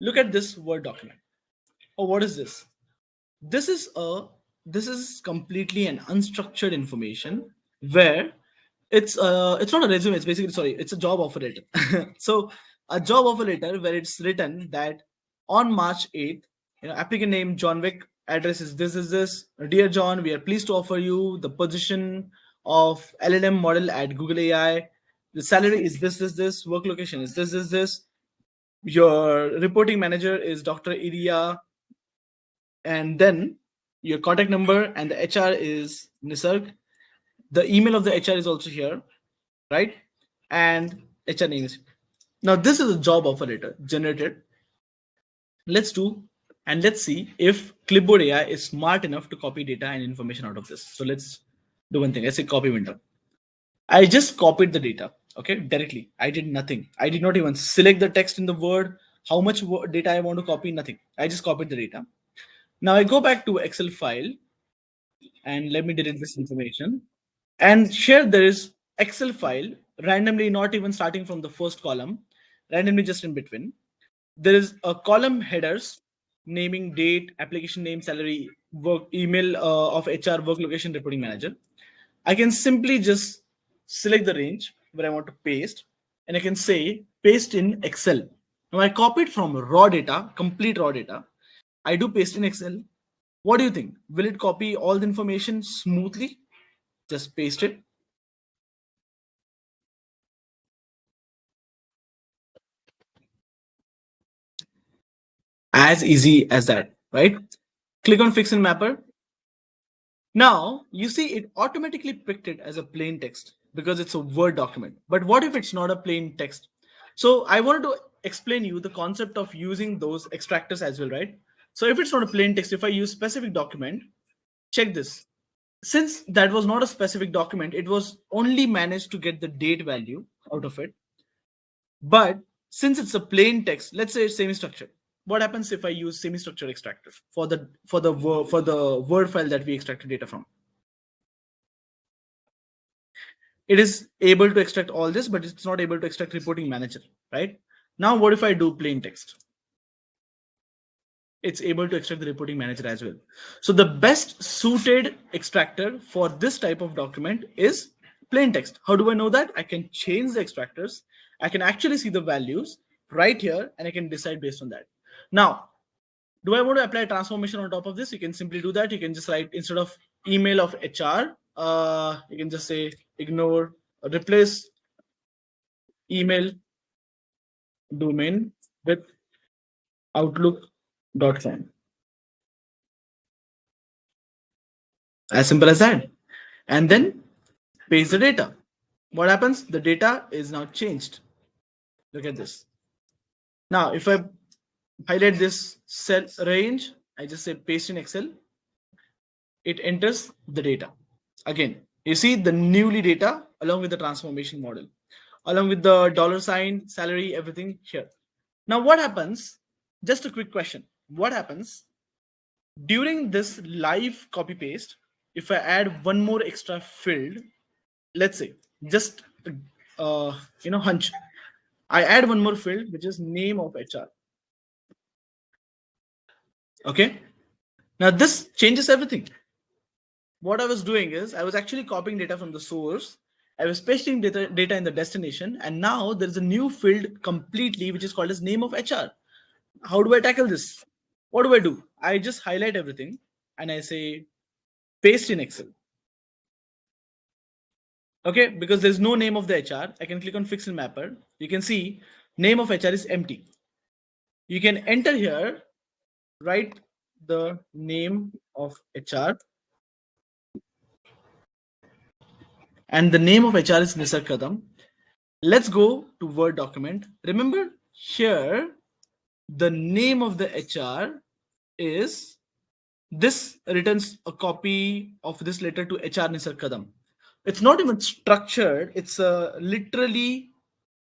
Look at this Word document. Oh, what is this? This is completely an unstructured information where it's not a resume. It's basically, sorry, it's a job offer letter. So a job offer letter where it's written that on March 8th, applicant name John Wick, address is this is this. Dear John, we are pleased to offer you the position of LLM model at Google AI. The salary is this. Work location is this. Your reporting manager is Dr. Iria, and then your contact number and the HR is Nisarg. The email of the HR is also here, right? And HR name is. Now this is a job offer letter generated. Let's see if Clipboard AI is smart enough to copy data and information out of this. So let's do one thing. I say copy window. I just copied the data, okay, directly. I did nothing. I did not even select the text in the Word, how much data I want to copy, nothing. I just copied the data. Now I go back to Excel file and let me delete this information. And here there is Excel file randomly, not even starting from the first column, randomly just in between. There is a column headers naming date, application name, salary, work, email of HR, work location, reporting manager. I can simply just select the range where I want to paste, and I can say paste in Excel. Now I copied from raw data, complete raw data. I do paste in Excel. What do you think? Will it copy all the information smoothly? Just paste it. As easy as that, right? Click on fix in mapper. Now you see it automatically picked it as a plain text because it's a Word document. But what if it's not a plain text? So I wanted to explain you the concept of using those extractors as well, right? So if it's not a plain text, if I use specific document, check this. Since that was not a specific document, it was only managed to get the date value out of it. But since it's a plain text, let's say it's semi-structured. What happens if I use semi-structured extractor for the Word file that we extracted data from? It is able to extract all this, but it's not able to extract reporting manager, right? Now, what if I do plain text? it's able to extract the reporting manager as well. So the best suited extractor for this type of document is plain text. How do I know that? I can change the extractors. I can actually see the values right here and I can decide based on that. Now, do I want to apply transformation on top of this? You can simply do that. You can just write, instead of email of HR, you can just say ignore, replace email domain with outlook.com. As simple as that. And then paste the data. What happens? The data is now changed. Look at this. Now, if I highlight this cell range, I just say paste in Excel, it enters the data. Again, you see the newly data along with the transformation model, along with the dollar sign, salary, everything here. Now, what happens? Just a quick question. What happens during this live copy paste if I add one more extra field? Let's say just hunch. I add one more field which is name of HR. Okay. Now this changes everything. What I was doing is I was actually copying data from the source. I was pasting data in the destination, and now there is a new field completely which is called as name of HR. How do I tackle this? What do? I just highlight everything and I say paste in Excel. Okay, because there's no name of the HR. I can click on fix in mapper. You can see name of HR is empty. You can enter here, write the name of HR, and the name of HR is Nisarg Kadam. Let's go to Word document. Remember here, the name of the HR is, this returns a copy of this letter to HR Nisarg Kadam. It's not even structured. It's a literally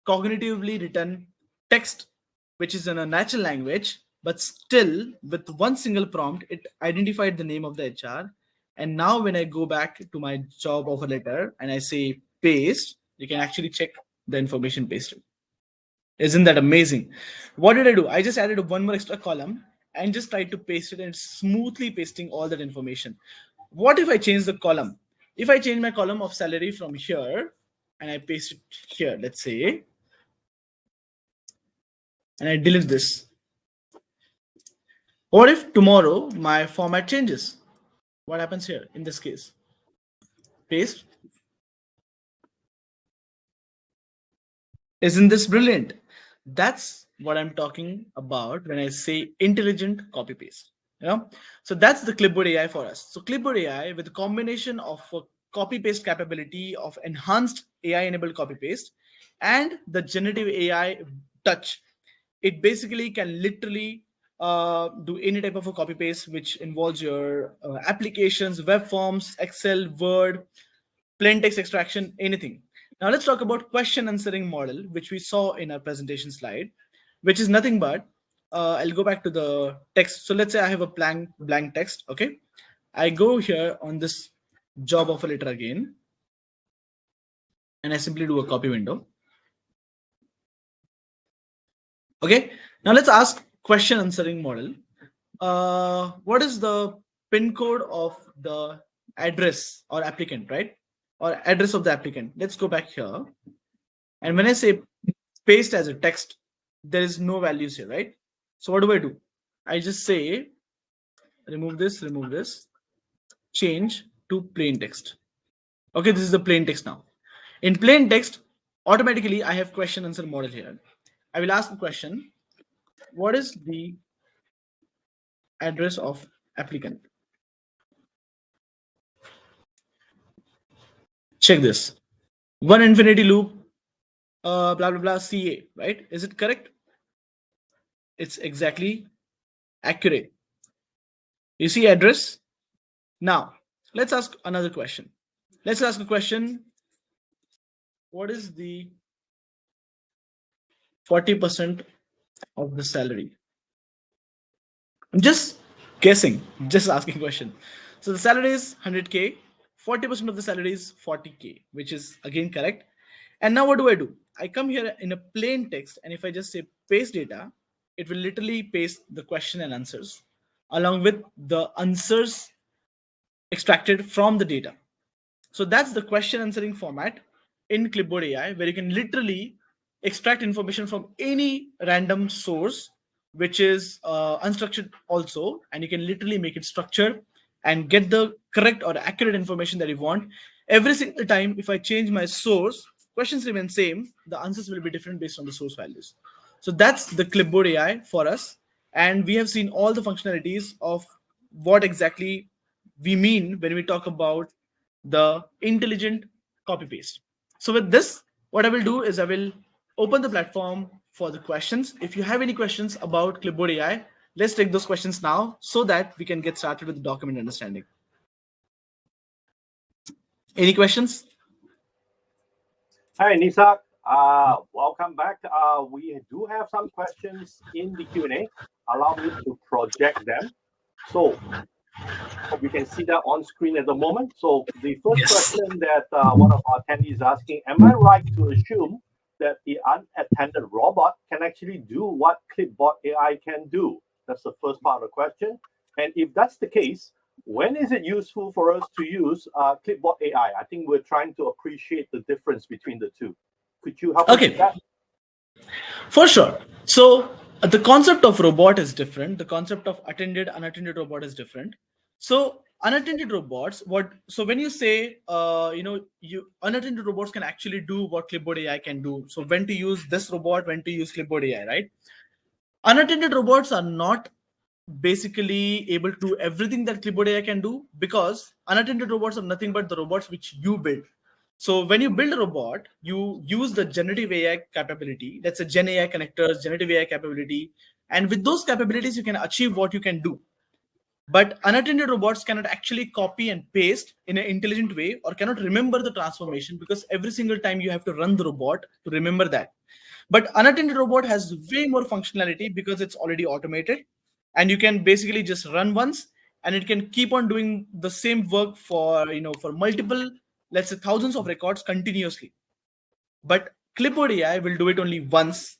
cognitively written text, which is in a natural language, but still with one single prompt, it identified the name of the HR. And now when I go back to my job offer letter and I say paste, you can actually check the information pasted. Isn't that amazing? What did I do? I just added one more extra column and just tried to paste it, and smoothly pasting all that information. What if I change the column? If I change my column of salary from here and I paste it here, let's say, and I delete this. What if tomorrow my format changes? What happens here in this case? Paste. Isn't this brilliant? That's what I'm talking about when I say intelligent copy paste. So that's the Clipboard AI for us. So Clipboard AI, with a combination of a copy paste capability of enhanced AI enabled copy paste and the generative AI touch, it basically can literally do any type of a copy paste which involves your applications, web forms, Excel, Word, plain text extraction, anything. Now let's talk about question answering model, which we saw in our presentation slide, which is nothing but, I'll go back to the text. So let's say I have a blank text. Okay. I go here on this job offer letter again, and I simply do a copy window. Okay. Now let's ask question answering model. What is the pin code of the address or applicant, right? Or address of the applicant. Let's go back here. And when I say paste as a text, there is no values here, right? So what do? I just say remove this, change to plain text. Okay, this is the plain text now. In plain text, automatically I have question answer model here. I will ask the question, what is the address of applicant? Check this. One infinity loop, blah, blah, blah, CA, right? Is it correct? It's exactly accurate. You see address? Now, let's ask another question. Let's ask a question. What is the 40% of the salary? I'm just guessing, just asking question. So the salary is 100K, 40% of the salary is 40K, which is again correct. And now what do? I come here in a plain text, and if I just say paste data, it will literally paste the question and answers along with the answers extracted from the data. So that's the question answering format in Clipboard AI, where you can literally extract information from any random source, which is unstructured also, and you can literally make it structured and get the correct or accurate information that you want. Every single time, if I change my source, questions remain same. The answers will be different based on the source values. So that's the Clipboard AI for us, and we have seen all the functionalities of what exactly we mean when we talk about the intelligent copy paste. So with this, what I will do is I will open the platform for the questions. If you have any questions about Clipboard AI, let's take those questions now so that we can get started with the document understanding. Any questions? Hi, Nisarg. Welcome back. We do have some questions in the Q&A. Allow me to project them. So hope you can see that on screen at the moment. So the first question that one of our attendees is asking, am I right to assume that the unattended robot can actually do what Clipboard AI can do? That's the first part of the question. And if that's the case, when is it useful for us to use Clipboard AI? I think we're trying to appreciate the difference between the two. Could you help us with that? For sure. So the concept of robot is different. The concept of attended, unattended robot is different. So unattended robots, so when you say unattended robots can actually do what Clipboard AI can do. So when to use this robot, when to use Clipboard AI, right? Unattended robots are not basically able to do everything that Clipboard AI can do, because unattended robots are nothing but the robots which you build. So when you build a robot, you use the generative AI capability. That's a Gen AI connectors, generative AI capability. And with those capabilities, you can achieve what you can do. But unattended robots cannot actually copy and paste in an intelligent way, or cannot remember the transformation, because every single time you have to run the robot to remember that. But unattended robot has way more functionality because it's already automated, and you can basically just run once and it can keep on doing the same work for multiple, let's say, thousands of records continuously. But Clipboard AI will do it only once.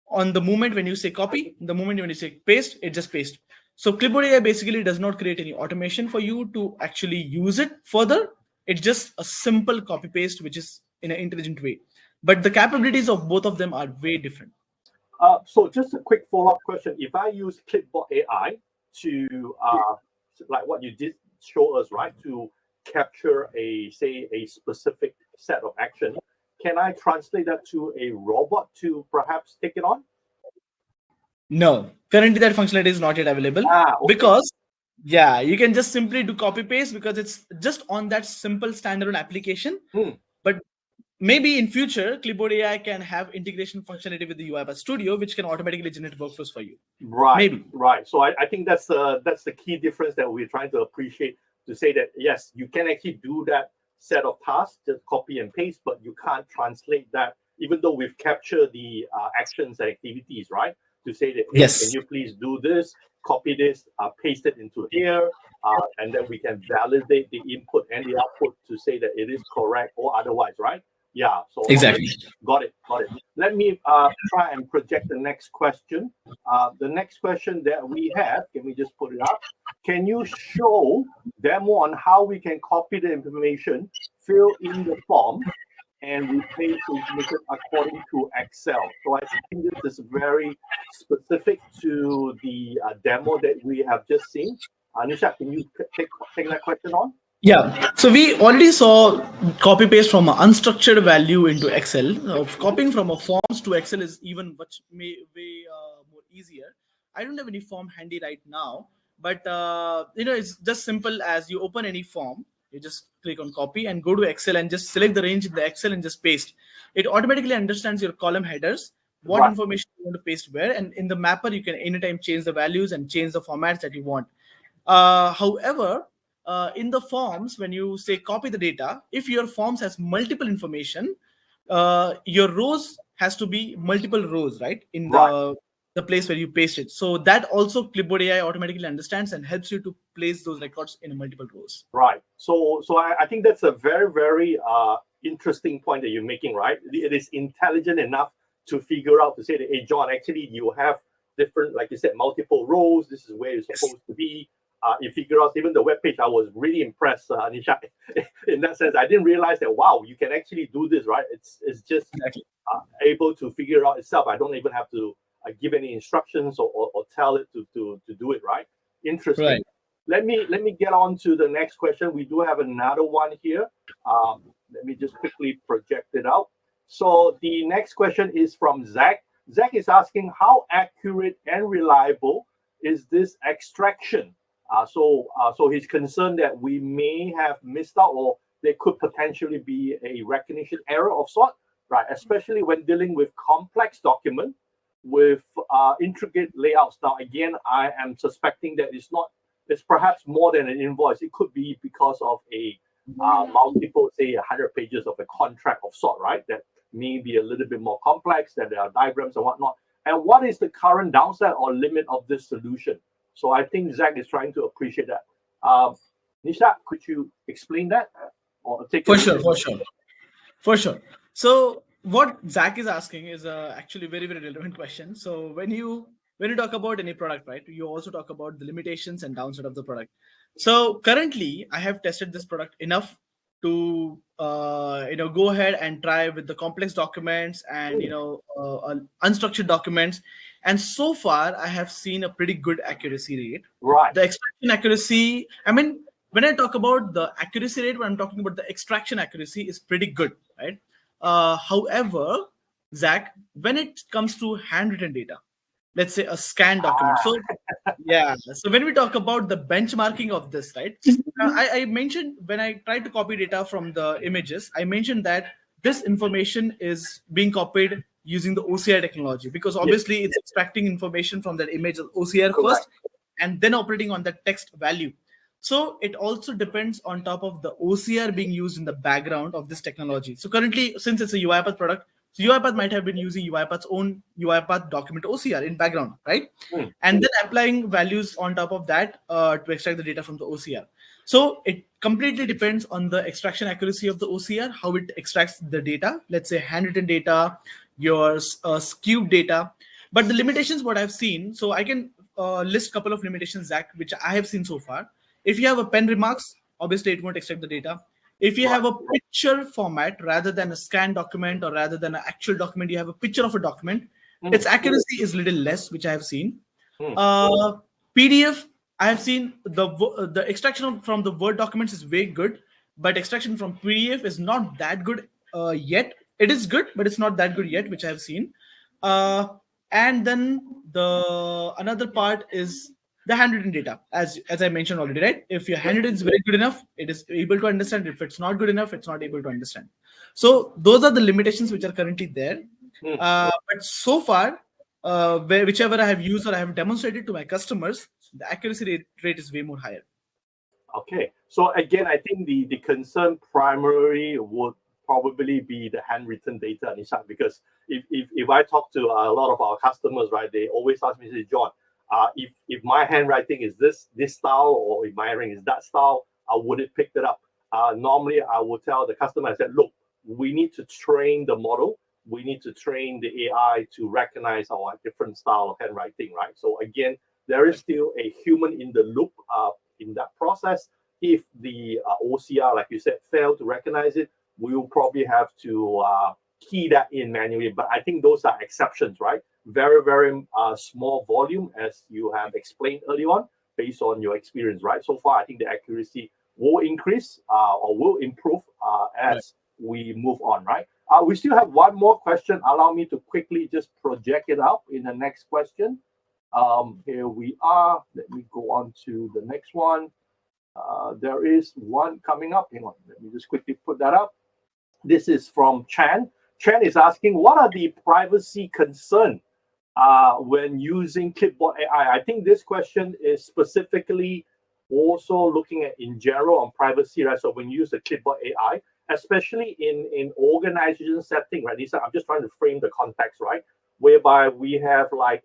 On the moment when you say copy, the moment when you say paste, it just pastes. So Clipboard AI basically does not create any automation for you to actually use it further. It's just a simple copy paste, which is in an intelligent way. But the capabilities of both of them are way different. So just a quick follow-up question. If I use Clipboard AI to, like what you did show us, right, to capture a specific set of action, can I translate that to a robot to perhaps take it on? No, currently that functionality is not yet available. Okay. Because you can just simply do copy paste because it's just on that simple standalone application. But maybe in future, Clipboard AI can have integration functionality with the UiPath Studio, which can automatically generate workflows for you. Right. Maybe. Right. So I think that's the key difference that we're trying to appreciate, to say that yes, you can actually do that set of tasks, just copy and paste, but you can't translate that, even though we've captured the actions and activities, right? To say that, hey, Yes. can you please do this, copy this, paste it into here, and then we can validate the input and the output to say that it is correct or otherwise, right? Yeah. So Exactly. Got it. Let me try and project the next question. The next question that we have, can we just put it up? Can you show demo on how we can copy the information, fill in the form, and replace the information according to Excel? So I think this is very specific to the demo that we have just seen. Nisha, can you take that question on? Yeah. So we already saw copy paste from an unstructured value into Excel. Copying from a forms to Excel is even much way more easier. I don't have any form handy right now, but it's just simple as you open any form, you just click on copy and go to Excel and just select the range in the Excel and just paste. It automatically understands your column headers, what information you want to paste where, and in the mapper you can anytime change the values and change the formats that you want. However, in the forms, when you say copy the data, if your forms has multiple information, your rows has to be multiple rows, right? In the place where you paste it. So that also Clipboard AI automatically understands and helps you to place those records in multiple rows. Right. So I think that's a very, very interesting point that you're making, right? It is intelligent enough to figure out, to say that, hey, John, actually you have different, like you said, multiple rows. This is where it's supposed to be. It figure out even the web page. I was really impressed, Nisha. In that sense, I didn't realize that. Wow, you can actually do this, right? It's just Exactly. able to figure it out itself. I don't even have to give any instructions or tell it to do it, right? Interesting. Right. Let me get on to the next question. We do have another one here. Let me just quickly project it out. So the next question is from Zach. Zach is asking, how accurate and reliable is this extraction? So he's concerned that we may have missed out, or there could potentially be a recognition error of sort, right? Especially when dealing with complex document with intricate layouts. Now, again, I am suspecting that it's perhaps more than an invoice. It could be because of a multiple, say, 100 pages of a contract of sort, right? That may be a little bit more complex, that there are diagrams and whatnot. And what is the current downside or limit of this solution? So I think Zach is trying to appreciate that. Nisha, could you explain that? Or take For sure. For sure. So what Zach is asking is actually very, very relevant question. So when you talk about any product, right, you also talk about the limitations and downside of the product. So currently, I have tested this product enough to go ahead and try with the complex documents and unstructured documents. And so far, I have seen a pretty good accuracy rate. Right. The extraction accuracy, I mean, when I talk about the accuracy rate, when I'm talking about the extraction accuracy is pretty good, right? However, Zach, when it comes to handwritten data, let's say a scanned document. So yeah, so when we talk about the benchmarking of this, right? I mentioned when I tried to copy data from the images, I mentioned that this information is being copied using the OCR technology, because obviously it's extracting information from that image OCR first and then operating on the text value. So it also depends on top of the OCR being used in the background of this technology. So currently, since it's a UiPath product, so UiPath might have been using UiPath's own UiPath document OCR in background, right? And then applying values on top of that to extract the data from the OCR. So it completely depends on the extraction accuracy of the OCR, how it extracts the data, let's say handwritten data, your skewed data. But the limitations, what I've seen, so I can list a couple of limitations, Zach, which I have seen so far. If you have a pen remarks, obviously it won't extract the data. If you have a picture format rather than a scanned document or rather than an actual document, you have a picture of a document, its accuracy is little less, which I have seen. PDF, I have seen the extraction from the Word documents is very good, but extraction from PDF is not that good yet. It is good, but it's not that good yet, which I have seen. And then the another part is the handwritten data, as I mentioned already, right? If your handwritten is very good enough, it is able to understand. If it's not good enough, it's not able to understand. So those are the limitations which are currently there. But so far, whichever I have used or I have demonstrated to my customers, the accuracy rate is way more higher. Okay. So again, I think the concern primarily would probably be the handwritten data, Nisha, because if I talk to a lot of our customers, right, they always ask me, say, John, if my handwriting is this style, or if my handwriting is that style, would it pick it up? Normally, I would tell the customer, I said, look, we need to train the model. We need to train the AI to recognize our different style of handwriting, right? So again, there is still a human in the loop in that process. If the OCR, like you said, fail to recognize it, we will probably have to key that in manually. But I think those are exceptions, right? Very, very small volume, as you have explained early on, based on your experience, right? So far, I think the accuracy will increase or will improve as we move on, right? We still have one more question. Allow me to quickly just project it out in the next question. Here we are. Let me go on to the next one. There is one coming up. Hang on, let me just quickly put that up. This is from Chan. Chan is asking, what are the privacy concerns when using Clipboard AI? I think this question is specifically also looking at in general on privacy, right? So when you use the Clipboard AI, especially in organization setting, right? Lisa, I'm just trying to frame the context, right? Whereby we have like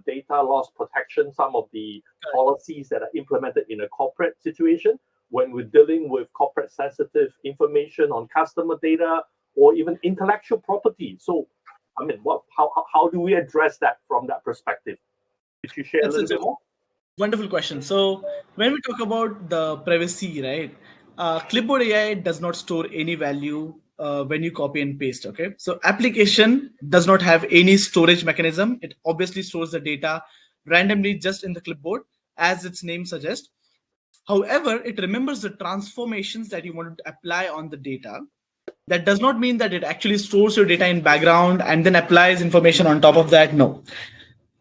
data loss protection, some of the policies that are implemented in a corporate situation when we're dealing with corporate sensitive information on customer data or even intellectual property. So, I mean, how do we address that from that perspective? Could you share a little bit more? Wonderful question. So when we talk about the privacy, right? Clipboard AI does not store any value when you copy and paste. Okay, so application does not have any storage mechanism. It obviously stores the data randomly just in the clipboard, as its name suggests. However, it remembers the transformations that you want to apply on the data. That does not mean that it actually stores your data in background and then applies information on top of that. No,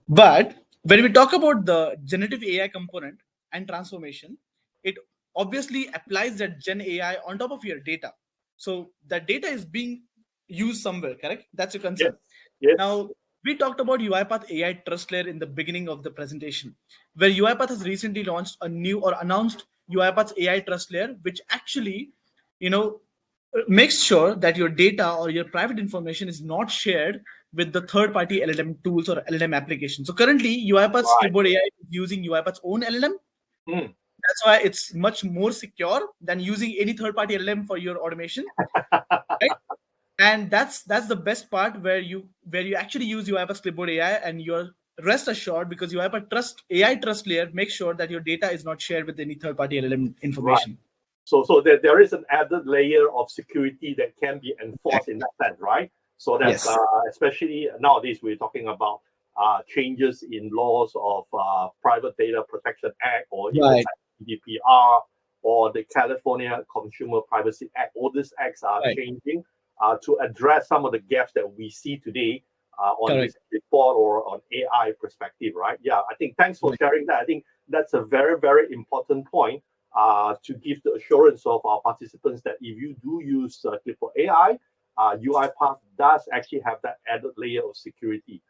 but when we talk about the generative AI component and transformation, it obviously applies that Gen AI on top of your data. So that data is being used somewhere, correct? That's your Yes. concern. Yes. Now, we talked about UiPath AI Trust Layer in the beginning of the presentation, where UiPath has recently launched a new or announced UiPath AI Trust Layer, which actually, you know, makes sure that your data or your private information is not shared with the third-party LLM tools or LLM applications. So currently, UiPath's Right. Clipboard AI is using UiPath's own LLM. Hmm. That's why it's much more secure than using any third-party LLM for your automation, right? And that's the best part where you actually use UiPath Clipboard AI, and you're rest assured because UiPath Trust AI Trust Layer makes sure that your data is not shared with any third-party LLM Right. information. So there is an added layer of security that can be enforced in that sense, right? So that Yes. especially nowadays we're talking about changes in laws of Private Data Protection Act or even Right. like GDPR or the California Consumer Privacy Act. All these acts are Right. changing to address some of the gaps that we see today on Correct. this report or on AI perspective, right? Yeah, I think thanks for Right. sharing that. I think that's a very, very important point to give the assurance of our participants that if you do use Clipboard AI, UiPath does actually have that added layer of security.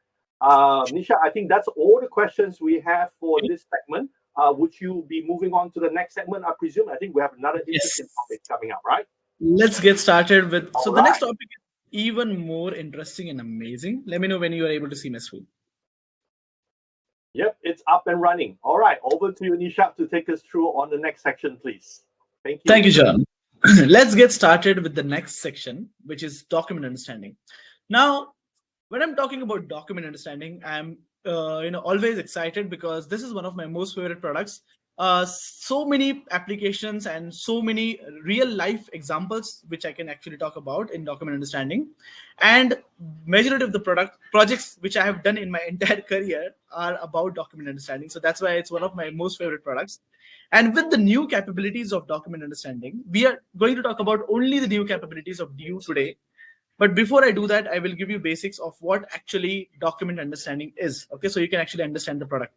Nisha, I think that's all the questions we have for this segment. Would you be moving on to the next segment? I presume. I think we have another Yes. interesting topic coming up, right? Let's get started with. So All the next right. topic is even more interesting and amazing. Let me know when you are able to see my screen. Yep, it's up and running. All right, over to you, Nisha, to take us through on the next section, please. Thank you. Thank you, John. Let's get started with the next section, which is document understanding. Now, when I'm talking about document understanding, I'm always excited because this is one of my most favorite products. So many applications and so many real life examples which I can actually talk about in document understanding, and majority of the product projects which I have done in my entire career are about document understanding. So that's why it's one of my most favorite products. And with the new capabilities of document understanding, we are going to talk about only the new capabilities of DU today. But before I do that, I will give you basics of what actually document understanding is. Okay, so you can actually understand the product.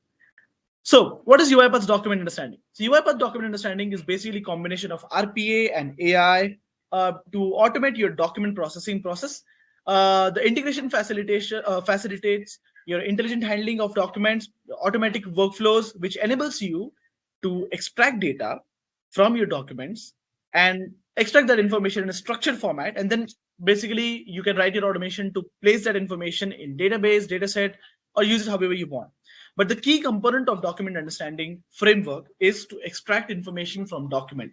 So what is UiPath's document understanding? So UiPath document understanding is basically a combination of RPA and AI to automate your document processing process. The integration facilitates your intelligent handling of documents, automatic workflows, which enables you to extract data from your documents and extract that information in a structured format, and then basically you can write your automation to place that information in database, dataset, or use it however you want. But the key component of document understanding framework is to extract information from document.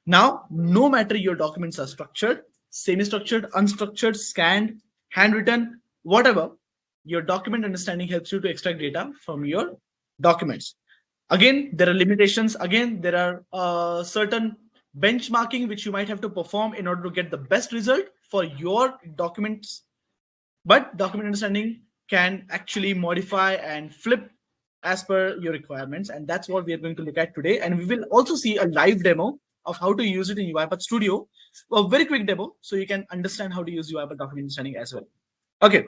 Now, no matter your documents are structured, semi-structured, unstructured, scanned, handwritten, whatever, your document understanding helps you to extract data from your documents. Again, there are limitations. Again, there are certain benchmarking which you might have to perform in order to get the best result for your documents. But document understanding can actually modify and flip as per your requirements. And that's what we are going to look at today. And we will also see a live demo of how to use it in UiPath Studio, a very quick demo, so you can understand how to use UiPath document understanding as well. Okay,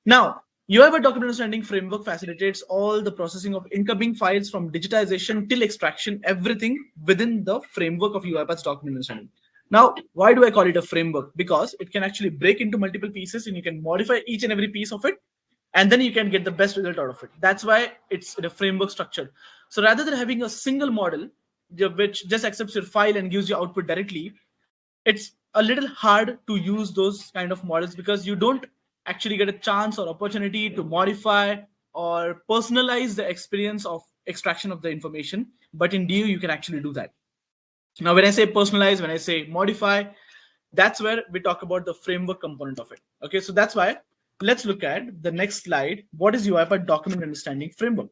now UiPath document understanding framework facilitates all the processing of incoming files from digitization till extraction, everything within the framework of UiPath's document understanding. Now, why do I call it a framework? Because it can actually break into multiple pieces and you can modify each and every piece of it, and then you can get the best result out of it. That's why it's in a framework structure. So rather than having a single model which just accepts your file and gives you output directly, it's a little hard to use those kind of models because you don't actually get a chance or opportunity to modify or personalize the experience of extraction of the information. But in DU, you can actually do that. Now, when I say personalize, when I say modify, that's where we talk about the framework component of it. Okay, so that's why let's look at the next slide. What is UiPath document understanding framework?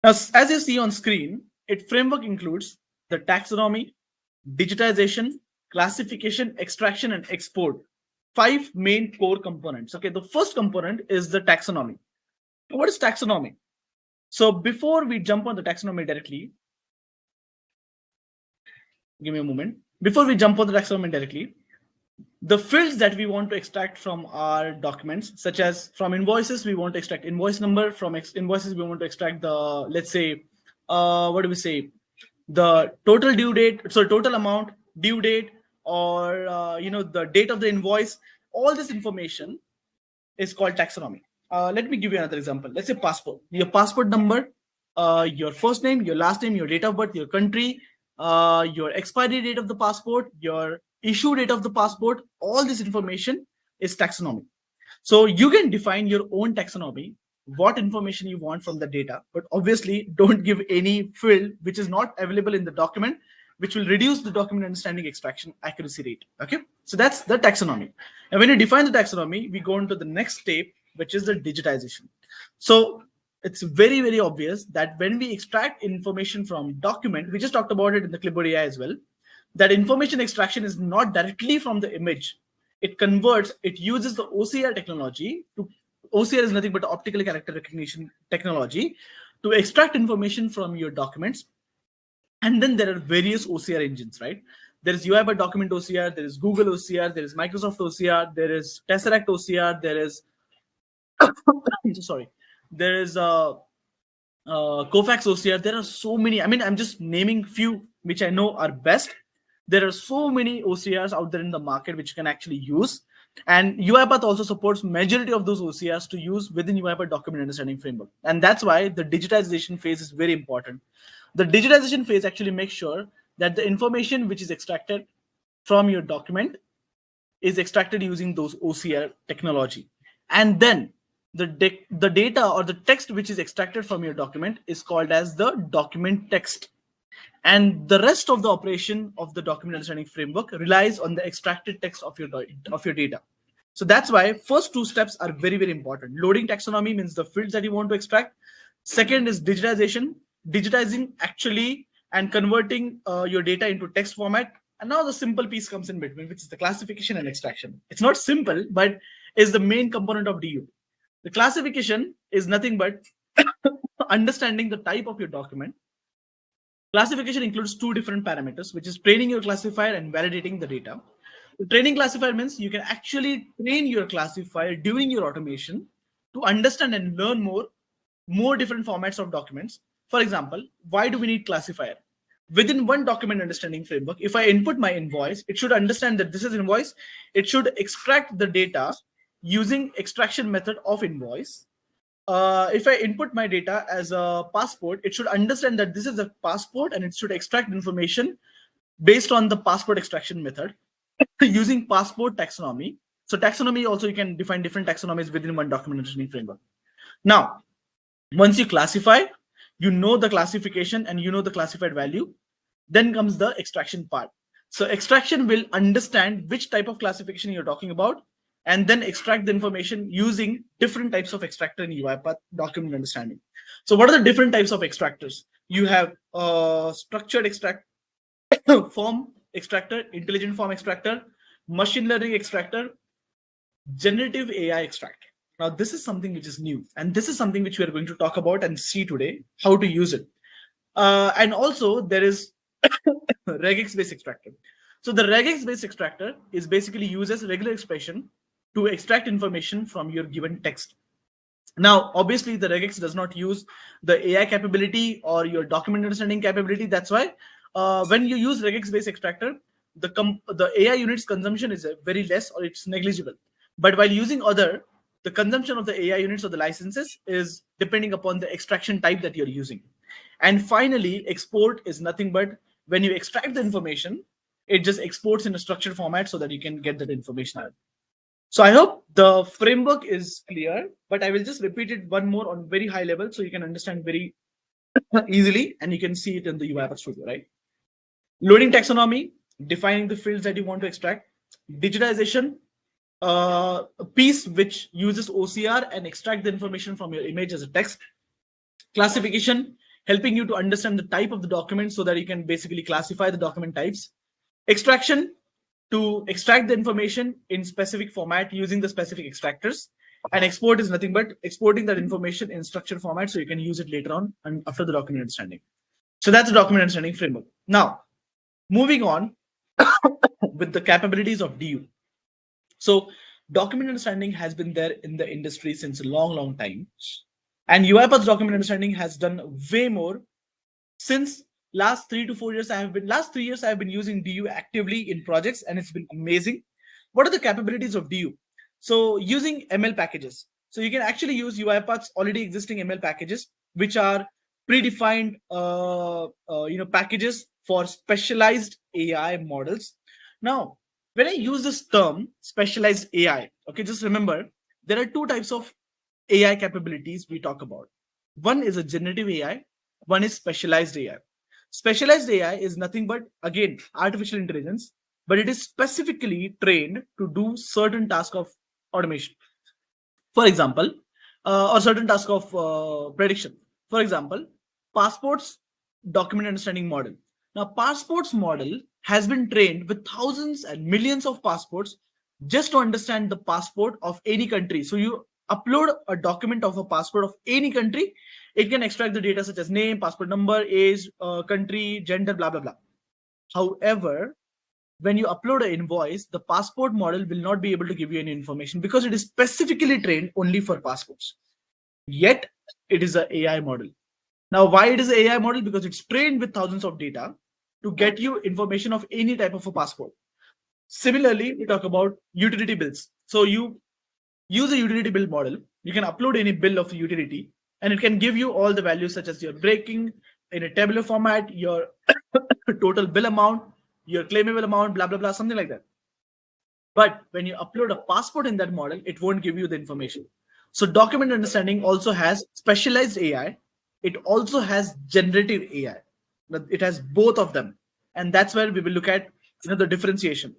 Now, as you see on screen, its framework includes the taxonomy, digitization, classification, extraction, and export. 5 main core components. Okay, the first component is the taxonomy. What is taxonomy? So before we jump on the taxonomy directly, give me a moment. Before we jump on the taxonomy directly, the fields that we want to extract from our documents, such as from invoices, we want to extract invoice number. From invoices, we want to extract the, let's say, what do we say? The total due date, so total amount, due date, or the date of the invoice. All this information is called taxonomy. Let me give you another example. Let's say passport. Your passport number, your first name, your last name, your date of birth, your country, your expiry date of the passport, your issue date of the passport. All this information is taxonomy. So you can define your own taxonomy, what information you want from the data, but obviously don't give any field which is not available in the document, which will reduce the document understanding extraction accuracy rate. Okay, so that's the taxonomy. And when you define the taxonomy, we go into the next step, which is the digitization. So it's very, very obvious that when we extract information from document, we just talked about it in the Clipboard AI as well, that information extraction is not directly from the image. It converts, it uses the OCR technology to, OCR is nothing but optical character recognition technology, to extract information from your documents. And then there are various OCR engines, right? There is UiPath document OCR, there is Google OCR, there is Microsoft OCR, there is Tesseract OCR, there is sorry, there is Kofax OCR. There are so many. I mean, I'm just naming few which I know are best. There are so many OCRs out there in the market which you can actually use. And UiPath also supports majority of those OCRs to use within UiPath document understanding framework. And that's why the digitization phase is very important. The digitization phase actually makes sure that the information which is extracted from your document is extracted using those OCR technology. And then the data or the text which is extracted from your document is called as the document text. And the rest of the operation of the document understanding framework relies on the extracted text of your data. So that's why first two steps are very, very important. Loading taxonomy means the fields that you want to extract. Second is digitization, digitizing actually and converting your data into text format. And now the simple piece comes in between, which is the classification and extraction. It's not simple, but is the main component of DU. The classification is nothing but understanding the type of your document. Classification includes two different parameters, which is training your classifier and validating the data. The training classifier means you can actually train your classifier during your automation to understand and learn more different formats of documents. For example, why do we need classifier? Within one document understanding framework, if I input my invoice, it should understand that this is invoice. It should extract the data using extraction method of invoice. If I input my data as a passport, it should understand that this is a passport and it should extract information based on the passport extraction method using passport taxonomy. So taxonomy also, you can define different taxonomies within one document understanding framework. Now, once you classify, you know the classification and you know the classified value, then comes the extraction part. So extraction will understand which type of classification you're talking about and then extract the information using different types of extractor in UiPath document understanding. So what are the different types of extractors? You have structured extract, form extractor, intelligent form extractor, machine learning extractor, generative AI extractor. Now, this is something which is new, and this is something which we are going to talk about and see today how to use it. And also, there is regex-based extractor. So the regex-based extractor is basically uses regular expression to extract information from your given text. Now, obviously, the regex does not use the AI capability or your document understanding capability. That's why when you use regex-based extractor, the AI units consumption is very less or it's negligible. But while using other, the consumption of the AI units or the licenses is depending upon the extraction type that you're using. And finally, export is nothing but when you extract the information, it just exports in a structured format so that you can get that information out. So I hope the framework is clear, but I will just repeat it one more on very high level so you can understand very easily and you can see it in the UiPath Studio, right? Loading taxonomy, defining the fields that you want to extract, digitization, a piece which uses OCR and extract the information from your image as a text, classification, helping you to understand the type of the document so that you can basically classify the document types. Extraction, to extract the information in specific format using the specific extractors. And export is nothing but exporting that information in structured format so you can use it later on and after the document understanding. So that's the document understanding framework. Now, moving on with the capabilities of DU. So document understanding has been there in the industry since a long, long time. And UiPath's document understanding has done way more since last 3 to 4 years. Last 3 years I have been using DU actively in projects, and it's been amazing. What are the capabilities of DU? So using ML packages. So you can actually use UiPath's already existing ML packages, which are predefined packages for specialized AI models. Now, when I use this term specialized AI, okay, just remember there are two types of AI capabilities we talk about. One is a generative AI, one is specialized AI. Specialized AI is nothing but, again, artificial intelligence, but it is specifically trained to do certain tasks of automation. For example, or certain task of prediction. For example, passports document understanding model. Now, passports model has been trained with thousands and millions of passports just to understand the passport of any country. So you upload a document of a passport of any country, it can extract the data such as name, passport number, age, country, gender, blah, blah, blah. However, when you upload an invoice, the passport model will not be able to give you any information because it is specifically trained only for passports. Yet, it is an AI model. Now, why it is an AI model? Because it's trained with thousands of data to get you information of any type of a passport. Similarly, we talk about utility bills. So you use a utility bill model. You can upload any bill of utility, and it can give you all the values such as your breaking in a tabular format, your total bill amount, your claimable amount, blah, blah, blah, something like that. But when you upload a passport in that model, it won't give you the information. So document understanding also has specialized AI. It also has generative AI. It has both of them. And that's where we will look at the differentiation.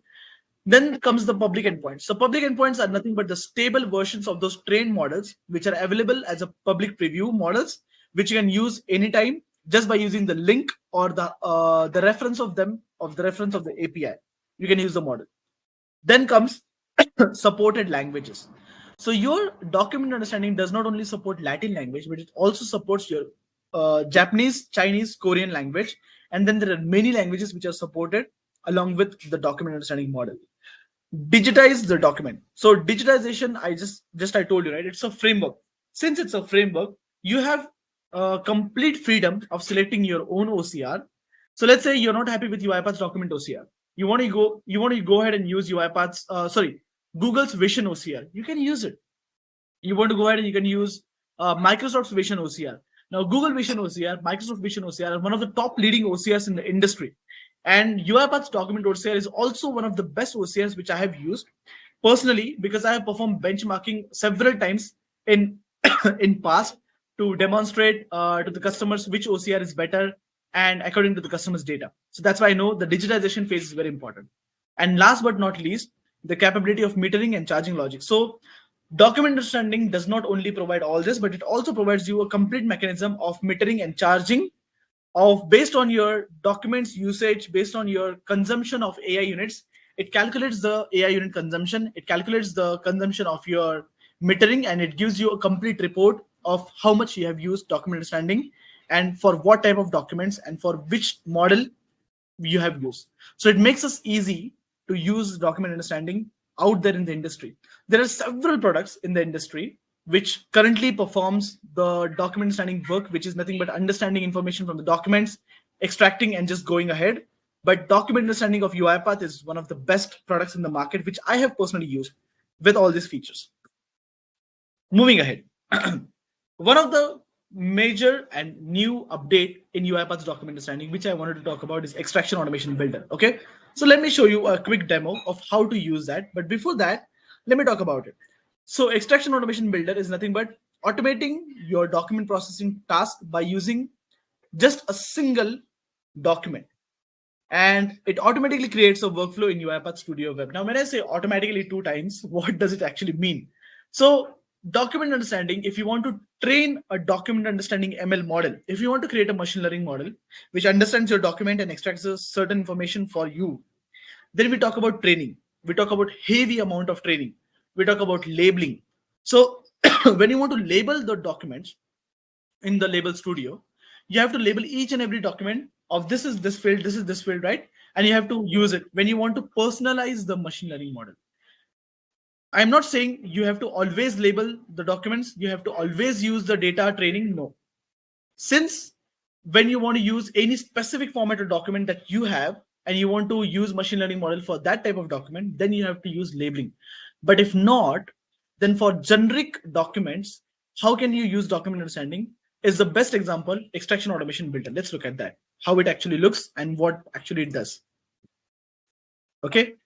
Then comes the public endpoints. So public endpoints are nothing but the stable versions of those trained models, which are available as a public preview models, which you can use anytime just by using the link or the reference of them, of the reference of the API. You can use the model. Then comes supported languages. So your document understanding does not only support Latin language, but it also supports your Japanese, Chinese, Korean language. And then there are many languages which are supported along with the document understanding model. Digitize the document. So digitization, I told you, right? It's a framework. Since it's a framework, you have complete freedom of selecting your own OCR. So let's say you're not happy with UiPath's document OCR. You want to go ahead and use UiPath's Google's Vision OCR. You can use it. You want to go ahead and you can use Microsoft's Vision OCR. Now, Google Vision OCR, Microsoft Vision OCR are one of the top leading OCRs in the industry. And UiPath's document OCR is also one of the best OCRs which I have used personally, because I have performed benchmarking several times in in past to demonstrate to the customers which OCR is better and according to the customer's data. So that's why I know the digitization phase is very important. And last but not least, the capability of metering and charging logic. So document understanding does not only provide all this, but it also provides you a complete mechanism of metering and charging of based on your documents usage, based on your consumption of AI units. It calculates the AI unit consumption, it calculates the consumption of your metering, and it gives you a complete report of how much you have used document understanding and for what type of documents and for which model you have used. So it makes us easy to use document understanding out there in the industry. There are several products in the industry which currently performs the document understanding work, which is nothing but understanding information from the documents, extracting and just going ahead. But document understanding of UiPath is one of the best products in the market, which I have personally used with all these features. Moving ahead, one of the major and new update in UiPath's document understanding, which I wanted to talk about, is extraction automation builder. Okay, so let me show you a quick demo of how to use that. But before that, let me talk about it. So extraction automation builder is nothing but automating your document processing task by using just a single document. And it automatically creates a workflow in UiPath Studio Web. Now, when I say automatically 2 times, what does it actually mean? So document understanding, if you want to train a document understanding ML model, if you want to create a machine learning model which understands your document and extracts a certain information for you, then we talk about training. We talk about heavy amount of training. We talk about labeling. So when you want to label the documents in the label studio, you have to label each and every document of this is this field, this is this field, right? And you have to use it when you want to personalize the machine learning model. I'm not saying you have to always label the documents, you have to always use the data training. No. Since when you want to use any specific format of document that you have and you want to use machine learning model for that type of document, then you have to use labeling. But if not, then for generic documents, how can you use document understanding? Is the best example extraction automation builder. Let's look at that, how it actually looks and what actually it does. Okay.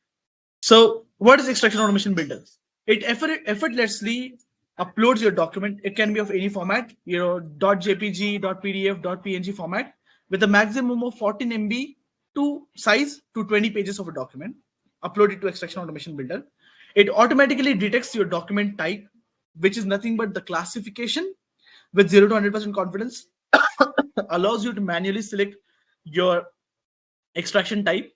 So what is extraction automation builder? It effortlessly uploads your document. It can be of any format, .jpg, .pdf, .png format with a maximum of 14 MB to size to 20 pages of a document. Upload it to extraction automation builder. It automatically detects your document type, which is nothing but the classification with 0 to 100% confidence. Allows you to manually select your extraction type.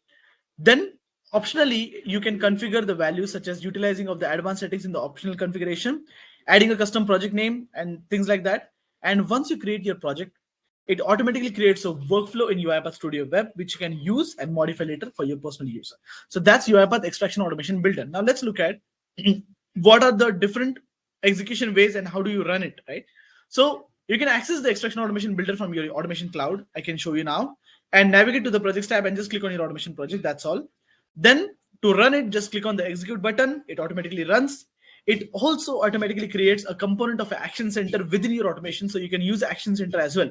Then optionally, you can configure the values such as utilizing of the advanced settings in the optional configuration, adding a custom project name and things like that. And once you create your project, it automatically creates a workflow in UiPath Studio Web, which you can use and modify later for your personal use. So that's UiPath Extraction Automation Builder. Now let's look at what are the different execution ways and how do you run it, right? So you can access the Extraction Automation Builder from your automation cloud. I can show you now and navigate to the projects tab and just click on your automation project. That's all. Then to run it, just click on the execute button. It automatically runs. It also automatically creates a component of Action Center within your automation. So you can use Action Center as well.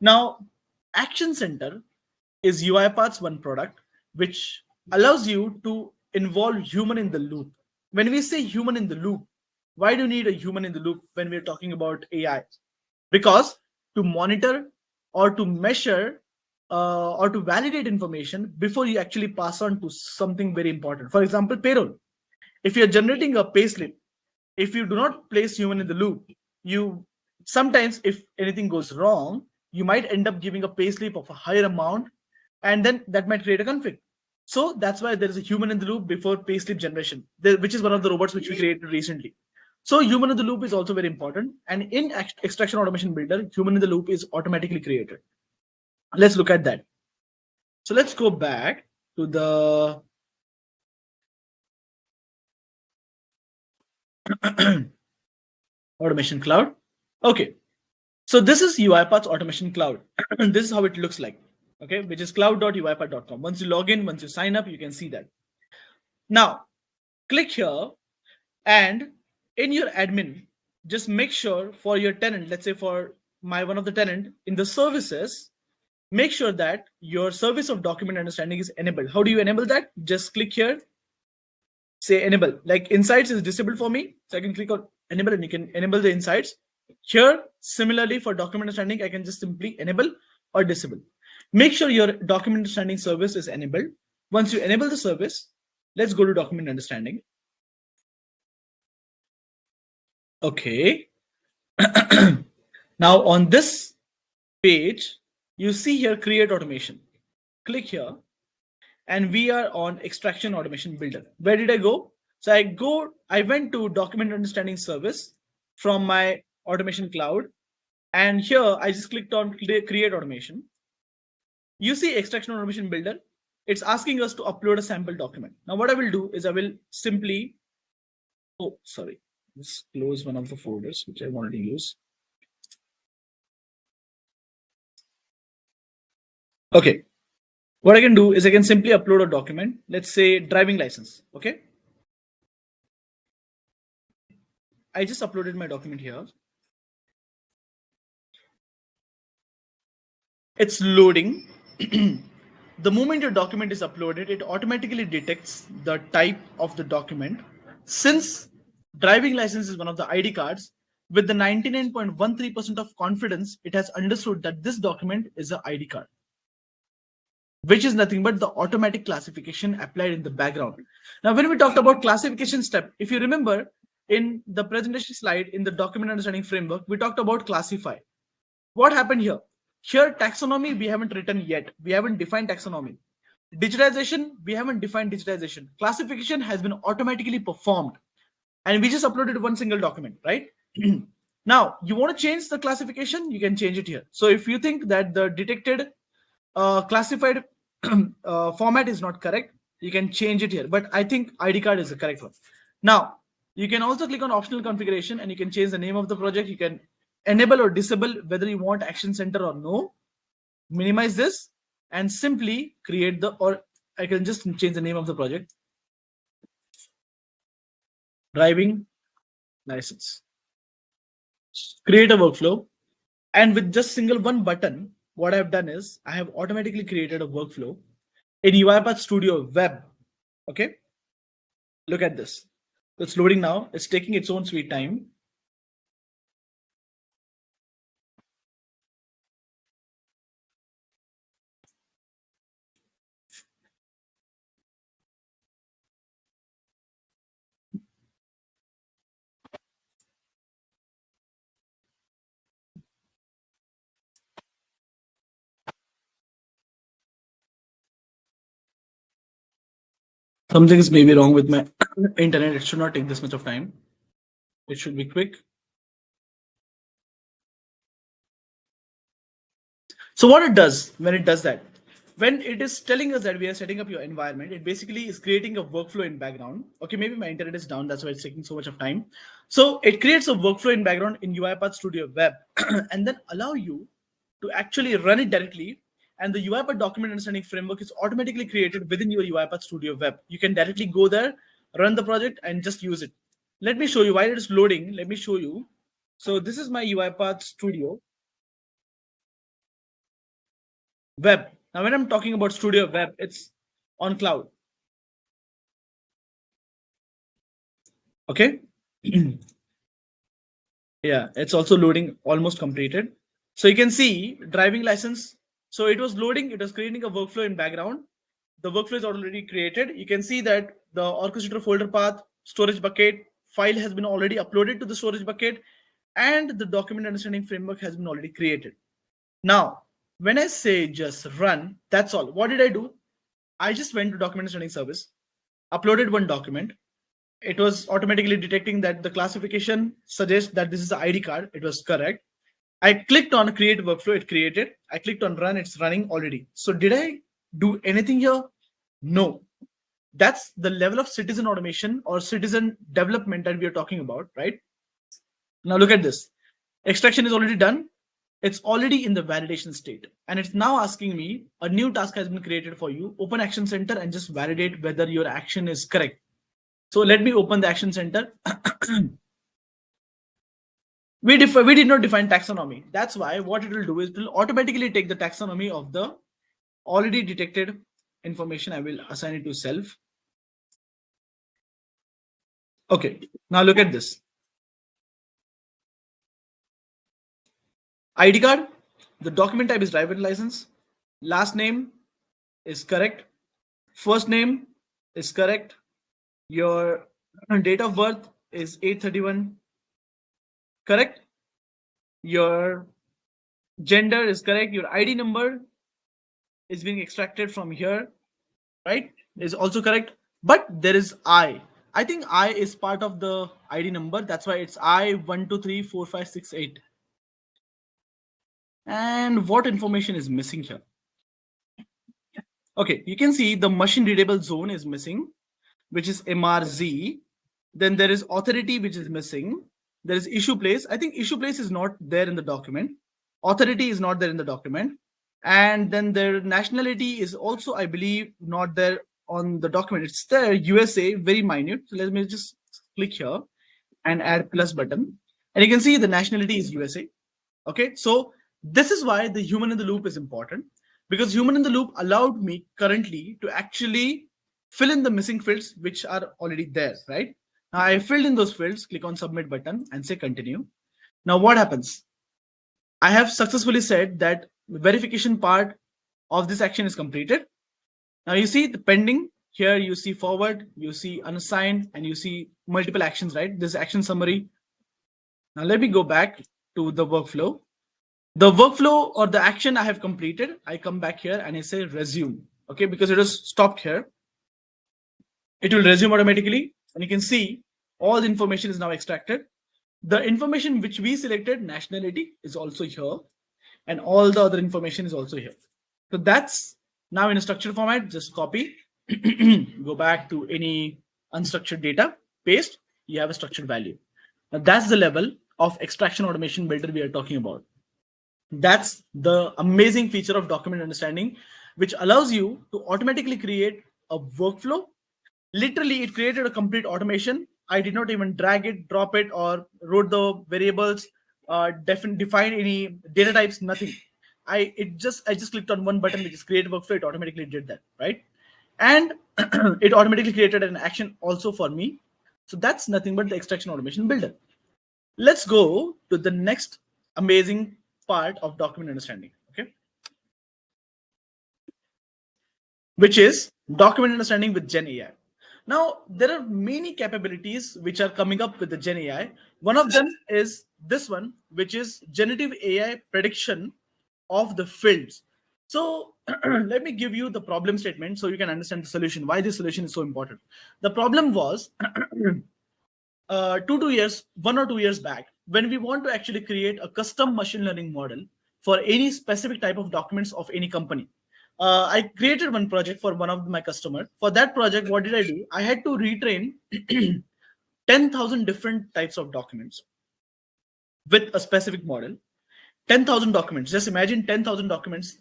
Now, Action Center is UiPath's one product, which allows you to involve human in the loop. When we say human in the loop, why do you need a human in the loop when we're talking about AI? Because to monitor or to measure or to validate information before you actually pass on to something very important. For example, payroll. If you're generating a payslip, if you do not place human in the loop, you sometimes, if anything goes wrong, you might end up giving a payslip of a higher amount, and then that might create a conflict. So that's why there is a human in the loop before payslip generation, which is one of the robots which we created recently. So human in the loop is also very important. And in Extraction Automation Builder, human in the loop is automatically created. Let's look at that. So let's go back to the automation cloud. Okay. So this is UiPath's automation cloud. This is how it looks like. Okay, which is cloud.uipath.com. Once you log in, once you sign up, you can see that. Now, click here, and in your admin, just make sure for your tenant, let's say for one of the tenant in the services, make sure that your service of document understanding is enabled. How do you enable that? Just click here, say enable. Like insights is disabled for me, so I can click on enable and you can enable the insights. Here, similarly for document understanding, I can just simply enable or disable. Make sure your document understanding service is enabled. Once you enable the service, let's go to document understanding. Okay. Now on this page, you see here create automation. Click here, and we are on extraction automation builder. Where did I go? So I went to document understanding service from my automation cloud, and here I just clicked on create automation. You see extraction automation builder. It's asking us to upload a sample document. Now what I will do is I will simply, let's close one of the folders which I wanted to use. Okay, what I can do is I can simply upload a document. Let's say driving license. Okay, I just uploaded my document here. It's loading. The moment your document is uploaded, it automatically detects the type of the document. Since driving license is one of the ID cards, with the 99.13% of confidence, it has understood that this document is an ID card, which is nothing but the automatic classification applied in the background. Now, when we talked about classification step, if you remember, in the presentation slide in the document understanding framework, we talked about classify. What happened here? Here, taxonomy, we haven't written yet. We haven't defined taxonomy. Digitization, we haven't defined digitization. Classification has been automatically performed. And we just uploaded one single document, right? Now, you want to change the classification, you can change it here. So if you think that the detected classified format is not correct, you can change it here. But I think ID card is the correct one. Now, you can also click on optional configuration and you can change the name of the project. You can enable or disable whether you want action center or no. Minimize this and simply create the, or I can just change the name of the project. Driving license. Create a workflow. And with just single one button, what I've done is I have automatically created a workflow in UiPath Studio Web. Okay. Look at this. It's loading now. It's taking its own sweet time. Something's maybe wrong with my internet. It should not take this much of time. It should be quick. So what it does when it does that, when it is telling us that we are setting up your environment, it basically is creating a workflow in background. Okay, maybe my internet is down, that's why it's taking so much of time. So it creates a workflow in background in UiPath Studio Web and then allow you to actually run it directly. And the UiPath document understanding framework is automatically created within your UiPath Studio Web. You can directly go there, run the project and just use it. Let me show you while it is loading. Let me show you. So this is my UiPath Studio Web. Now, when I'm talking about Studio Web, it's on cloud. Okay. Yeah, it's also loading, almost completed. So you can see driving license. So it was loading, it was creating a workflow in background. The workflow is already created. You can see that the orchestrator folder path, storage bucket, file has been already uploaded to the storage bucket, and the document understanding framework has been already created. Now, when I say just run, that's all. What did I do? I just went to document understanding service, uploaded one document. It was automatically detecting that the classification suggests that this is the ID card. It was correct. I clicked on create workflow, it created. I clicked on run, it's running already. So did I do anything here? No. That's the level of citizen automation or citizen development that we are talking about, right? Now look at this. Extraction is already done. It's already in the validation state. And it's now asking me a new task has been created for you. Open Action Center and just validate whether your action is correct. So let me open the Action Center. We did not define taxonomy. That's why what it will do is it will automatically take the taxonomy of the already detected information. I will assign it to self. Okay, now look at this. ID card, the document type is driver license. Last name is correct. First name is correct. Your date of birth is 8/31. Correct. Your gender is correct. Your ID number is being extracted from here, right? Is also correct. But there is I. I think I is part of the ID number. That's why it's I1234568. And what information is missing here? Okay, you can see the machine readable zone is missing, which is MRZ. Then there is authority, which is missing. There is issue place. I think issue place is not there in the document. Authority is not there in the document. And then their nationality is also, I believe, not there on the document. It's there, USA, very minute. So let me just click here and add plus button. And you can see the nationality is USA. Okay, so this is why the human in the loop is important, because human in the loop allowed me currently to actually fill in the missing fields which are already there, right? Now I filled in those fields, click on submit button and say continue. Now what happens? I have successfully said that the verification part of this action is completed. Now you see the pending Here you see forward, you see unassigned, and you see multiple actions, right? This action summary. Now let me go back to the workflow. The workflow or the action I have completed, I come back here and I say resume. Okay, because it is stopped here. It will resume automatically, and you can see all the information is now extracted. The information which we selected, nationality, is also here, and all the other information is also here. So that's now in a structured format. Just copy, go back to any unstructured data, paste, you have a structured value. Now that's the level of extraction automation builder we are talking about. That's the amazing feature of document understanding, which allows you to automatically create a workflow. Literally, it created a complete automation. I did not even drag it, drop it, or wrote the variables, define any data types, nothing. I just clicked on one button, which is create workflow. It automatically did that, right? And it automatically created an action also for me. So that's nothing but the extraction automation builder. Let's go to the next amazing part of document understanding, okay? Which is document understanding with Gen AI. Now, there are many capabilities which are coming up with the Gen AI. One of them is this one, which is generative AI prediction of the fields. So let me give you the problem statement so you can understand the solution, why this solution is so important. The problem was 2 years, 1 or 2 years back, when we want to actually create a custom machine learning model for any specific type of documents of any company. I created one project for one of my customer. For that project, what did I do? I had to retrain 10,000 different types of documents with a specific model. 10,000 documents. Just imagine 10,000 documents.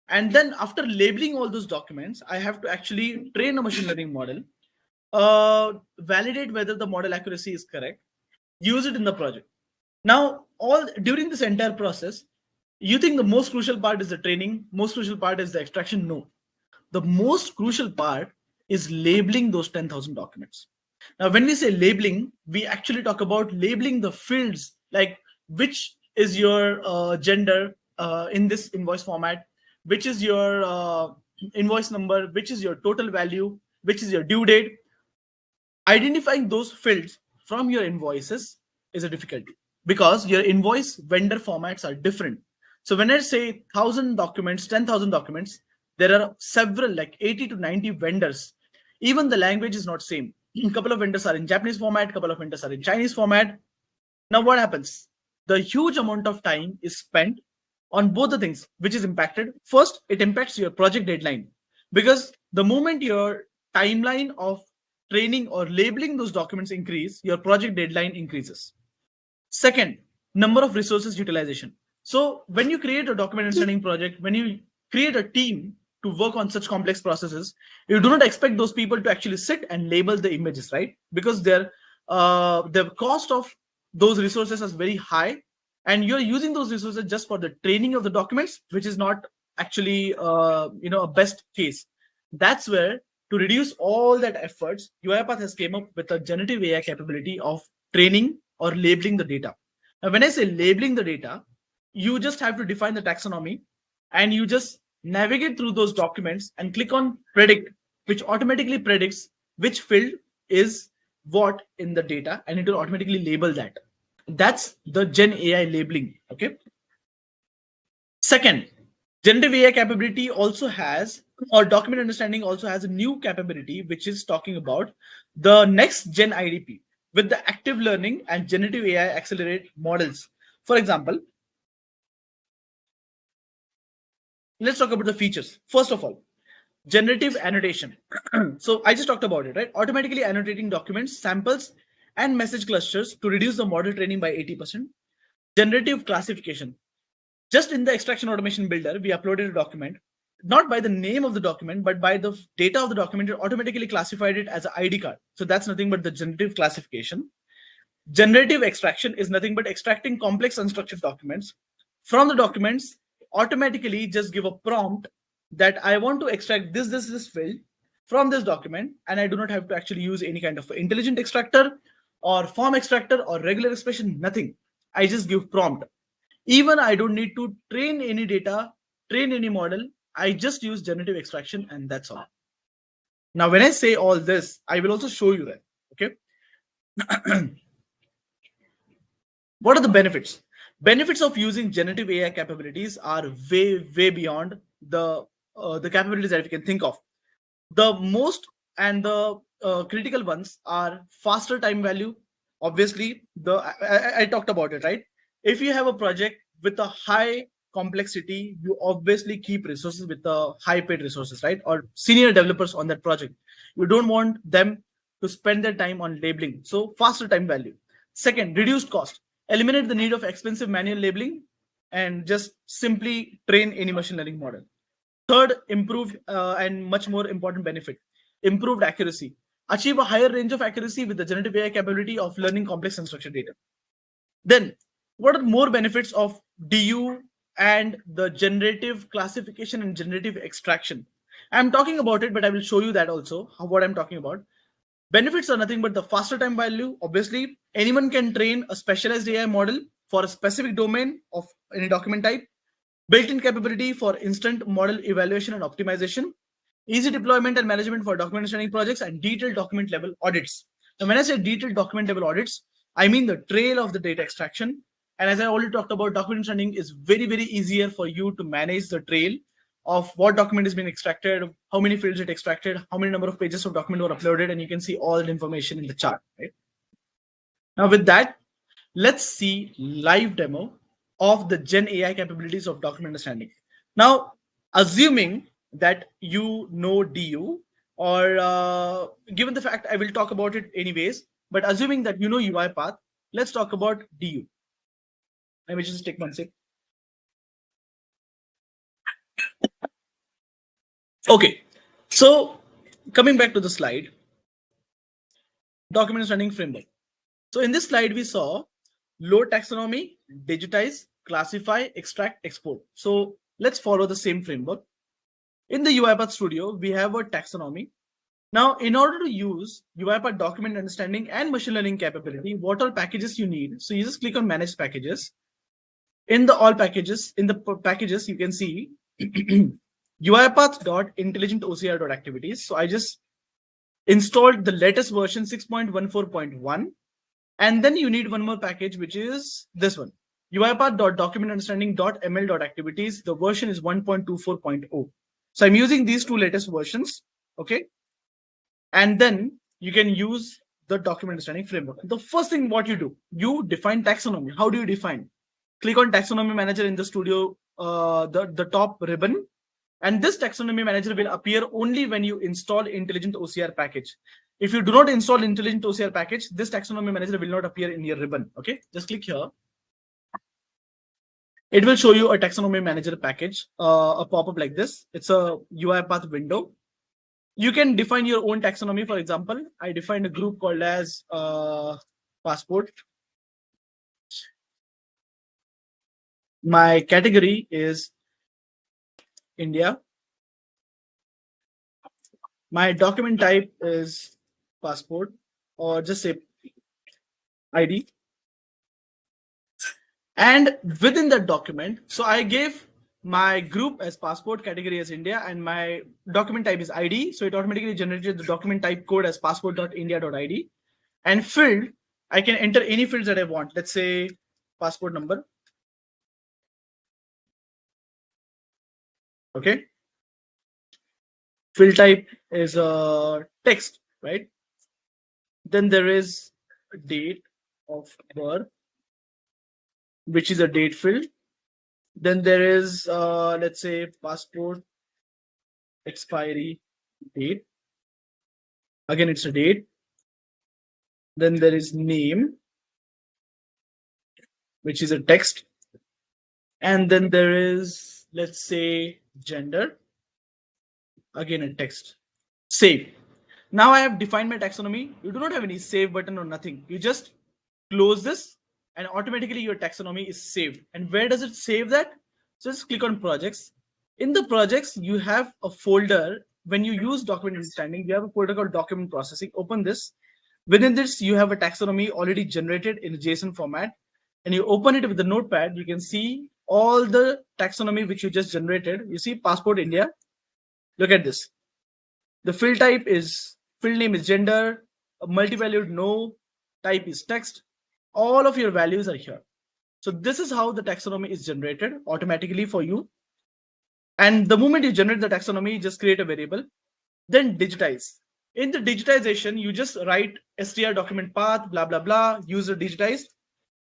And then after labeling all those documents, I have to actually train a machine learning model, validate whether the model accuracy is correct, use it in the project. Now, all during this entire process, you think the most crucial part is the training, most crucial part is the extraction? No. The most crucial part is labeling those 10,000 documents. Now, when we say labeling, we actually talk about labeling the fields, like which is your gender in this invoice format, which is your invoice number, which is your total value, which is your due date. Identifying those fields from your invoices is a difficulty because your invoice vendor formats are different. So when I say 1,000 documents, 10,000 documents, there are several, like 80 to 90 vendors. Even the language is not same. A couple of vendors are in Japanese format, a couple of vendors are in Chinese format. Now what happens? The huge amount of time is spent on both the things, which is impacted. First, it impacts your project deadline because the moment your timeline of training or labeling those documents increase, your project deadline increases. Second, number of resources utilization. So when you create a document understanding project, when you create a team to work on such complex processes, you do not expect those people to actually sit and label the images, right? Because the cost of those resources is very high, and you're using those resources just for the training of the documents, which is not actually a best case. That's where, to reduce all that efforts, UiPath has came up with a generative AI capability of training or labeling the data. Now, when I say labeling the data, you just have to define the taxonomy and you just navigate through those documents and click on predict, which automatically predicts which field is what in the data, and it will automatically label that. That's the Gen AI labeling. Okay. Second, generative AI capability also has, or document understanding also has a new capability, which is talking about the next gen IDP with the active learning and generative AI accelerate models. For example, let's talk about the features. First of all, generative annotation. So I just talked about it, right? Automatically annotating documents, samples, and message clusters to reduce the model training by 80%. Generative classification. Just in the extraction automation builder, we uploaded a document, not by the name of the document, but by the data of the document. It automatically classified it as an ID card. So that's nothing but the generative classification. Generative extraction is nothing but extracting complex unstructured documents from the documents. Automatically just give a prompt that I want to extract this field from this document, and I do not have to actually use any kind of intelligent extractor or form extractor or regular expression, nothing. I just give prompt. Even I don't need to train any data, train any model. I just use generative extraction, and that's all. Now, when I say all this, I will also show you that. Okay. What are the benefits? Benefits of using generative AI capabilities are way beyond the capabilities that we can think of. The most and the critical ones are faster time value. Obviously, I talked about it, right? If you have a project with a high complexity, you obviously keep resources with the high paid resources, right? Or senior developers on that project. You don't want them to spend their time on labeling. So faster time value. Second, reduced cost. Eliminate the need of expensive manual labeling and just simply train any machine learning model. Third, improved and much more important benefit, improved accuracy. Achieve a higher range of accuracy with the generative AI capability of learning complex unstructured data. Then, what are more benefits of DU and the generative classification and generative extraction? I'm talking about it, but I will show you that also, what I'm talking about. Benefits are nothing but the faster time value. Obviously, anyone can train a specialized AI model for a specific domain of any document type. Built-in capability for instant model evaluation and optimization, easy deployment and management for document understanding projects, and detailed document level audits. Now, when I say detailed document level audits, I mean the trail of the data extraction. And as I already talked about, document understanding is very easier for you to manage the trail of what document is being extracted, how many fields it extracted, how many number of pages of document were uploaded, and you can see all the information in the chart. Right? Now, with that, let's see live demo of the Gen AI capabilities of document understanding. Now, assuming that you know DU, or given the fact I will talk about it anyways, but assuming that you know UiPath, let's talk about DU. Let me just take one sec. Okay, so coming back to the slide, document understanding framework. So in this slide, we saw load taxonomy, digitize, classify, extract, export. So let's follow the same framework. In the UiPath Studio, we have a taxonomy. Now, in order to use UiPath document understanding and machine learning capability, what all packages you need? So you just click on manage packages. In the all packages, in the packages, you can see UiPath.intelligentOCR.activities. So I just installed the latest version 6.14.1. And then you need one more package, which is this one, UiPath.documentunderstanding.ml.activities. The version is 1.24.0. So I'm using these two latest versions, okay? And then you can use the document understanding framework. The first thing what you do, you define taxonomy. How do you define? Click on taxonomy manager in the studio, the top ribbon. And this taxonomy manager will appear only when you install intelligent OCR package. If you do not install intelligent OCR package, this taxonomy manager will not appear in your ribbon. Okay, just click here. It will show you a taxonomy manager package, a pop-up like this. It's a UiPath window. You can define your own taxonomy. For example, I defined a group called as passport. My category is India. My document type is passport, or just say ID. And within that document, so I gave my group as passport, category as India, and my document type is ID. So it automatically generated the document type code as passport.india.id. And field, I can enter any fields that I want. Let's say passport number. Okay. Field type is a text, right? Then there is a date of birth, which is a date field. Then there is, let's say, passport expiry date. Again, it's a date. Then there is name, which is a text. And then there is, let's say, gender. Again, a text. Save. Now I have defined my taxonomy. You do not have any save button or nothing. You just close this and automatically your taxonomy is saved. And where does it save that? So just click on projects. In the projects, you have a folder. When you use document understanding, you have a folder called document processing. Open this. Within this, you have a taxonomy already generated in a JSON format. And you open it with the notepad, you can see all the taxonomy which you just generated. You see passport India. Look at this. The field type is field name is gender, multi-valued no, type is text. All of your values are here. So this is how the taxonomy is generated automatically for you. And the moment you generate the taxonomy, you just create a variable, then digitize. In the digitization, you just write str document path, blah, blah, blah, user digitized.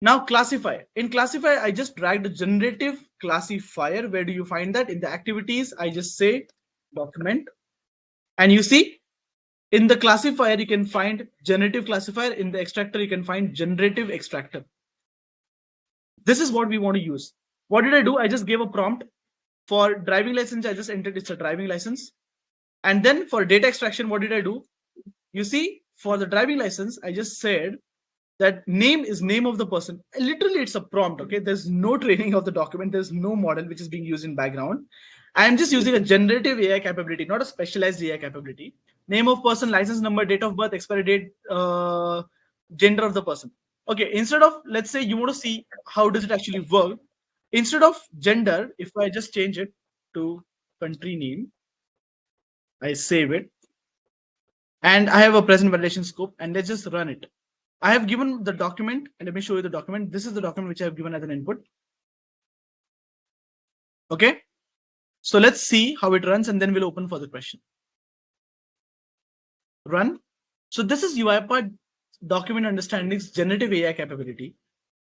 Now classify. In classify, I just drag the generative classifier. Where do you find that? In the activities, I just say document. And you see, in the classifier, you can find generative classifier. In the extractor, you can find generative extractor. This is what we want to use. What did I do? I just gave a prompt. For driving license, I just entered it's a driving license. And then for data extraction, what did I do? You see, for the driving license, I just said that name is name of the person. Literally, it's a prompt. Okay, there's no training of the document. There's no model which is being used in background. I'm just using a generative AI capability, not a specialized AI capability. Name of person, license number, date of birth, expiry date, gender of the person. Okay, instead of, let's say you want to see how does it actually work. Instead of gender, if I just change it to country name, I save it, and I have a present validation scope, and let's just run it. I have given the document, and let me show you the document. This is the document which I have given as an input. Okay, so let's see how it runs, and then we'll open for the question. Run. So this is UiPath Document Understanding's generative AI capability,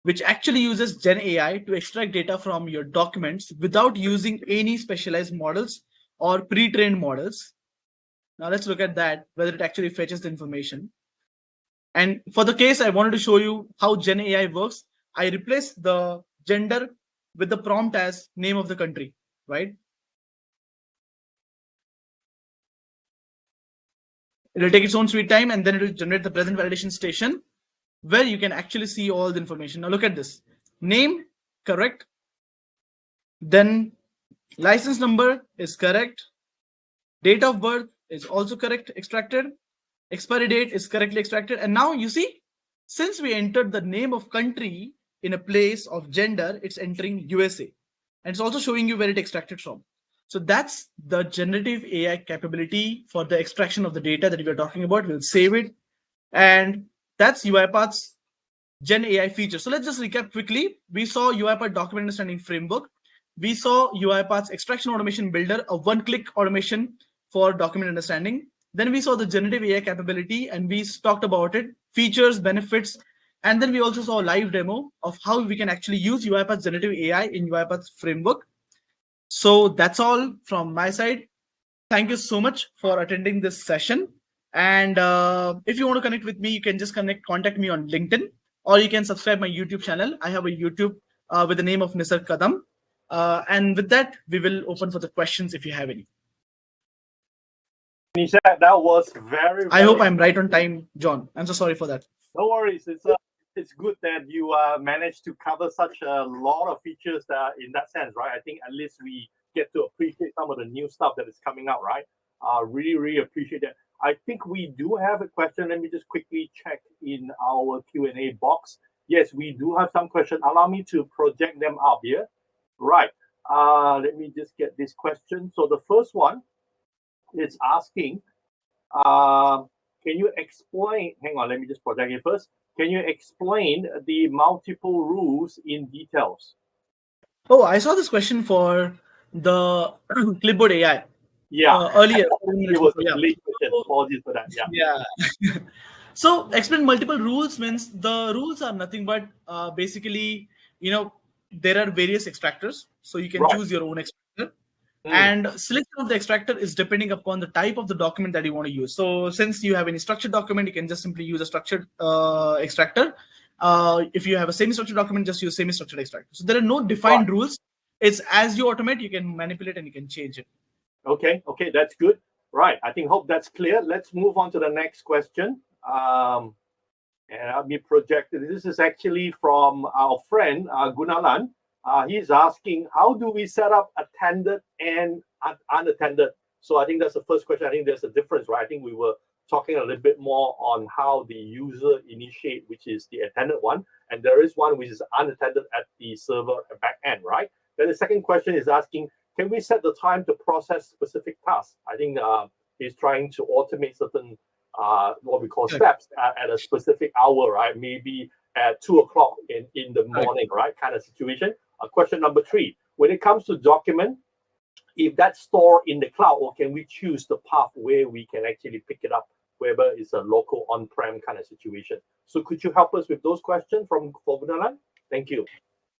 which actually uses Gen AI to extract data from your documents without using any specialized models or pre-trained models. Now let's look at that, whether it actually fetches the information. And for the case, I wanted to show you how Gen AI works. I replaced the gender with the prompt as name of the country, right? It will take its own sweet time, and then it will generate the present validation station where you can actually see all the information. Now look at this. Name, correct. Then license number is correct. Date of birth is also correct, extracted. Expiry date is correctly extracted. And now you see, since we entered the name of country in a place of gender, it's entering USA. And it's also showing you where it extracted from. So that's the generative AI capability for the extraction of the data that we are talking about. We'll save it. And that's UiPath's Gen AI feature. So let's just recap quickly. We saw UiPath Document Understanding Framework. We saw UiPath's Extraction Automation Builder, a one-click automation for document understanding. Then we saw the generative AI capability, and we talked about it, features, benefits, and then we also saw a live demo of how we can actually use UiPath's generative AI in UiPath's framework. So that's all from my side. Thank you so much for attending this session. And if you want to connect with me, you can just contact me on LinkedIn, or you can subscribe my YouTube channel. I have a YouTube with the name of Nisarg Kadam. And with that, we will open for the questions if you have any. Nisha, that was very, I hope I'm right on time, John. I'm so sorry for that. No worries. It's good that you managed to cover such a lot of features in that sense, right? I think at least we get to appreciate some of the new stuff that is coming out, right? Really, really appreciate that. I think we do have a question. Let me just quickly check in our Q&A box. Yes, we do have some questions. Allow me to project them up here. Right. Let me just get this question. So the first one is asking, can you explain, hang on, let me just project it first. Can you explain the multiple rules in details? Oh, I saw this question for the Clipboard AI. Yeah. Earlier. It was a late question. Apologies for that. Yeah. Yeah. So explain multiple rules means the rules are nothing but basically, there are various extractors. So you can choose your own extractor. And selection of the extractor is depending upon the type of the document that you want to use. So since you have any structured document, you can just simply use a structured extractor. If you have a semi-structured document, just use semi-structured extractor. So there are no defined rules. It's as you automate, you can manipulate and you can change it. Okay, that's good. Right, hope that's clear. Let's move on to the next question. And I'll be projected. This is actually from our friend Gunalan. He's asking, how do we set up attended and unattended? So I think that's the first question. I think there's a difference, right? I think we were talking a little bit more on how the user initiate, which is the attended one, and there is one which is unattended at the server back end, right? Then the second question is asking, can we set the time to process specific tasks? I think is trying to automate certain what we call Correct. steps at a specific hour, right? Maybe at 2 o'clock in the Correct. morning, right? Kind of situation. Question number 3: when it comes to document, if that's stored in the cloud, or can we choose the path where we can actually pick it up, whether it's a local on-prem kind of situation? So could you help us with those questions from Gunalan? Thank you.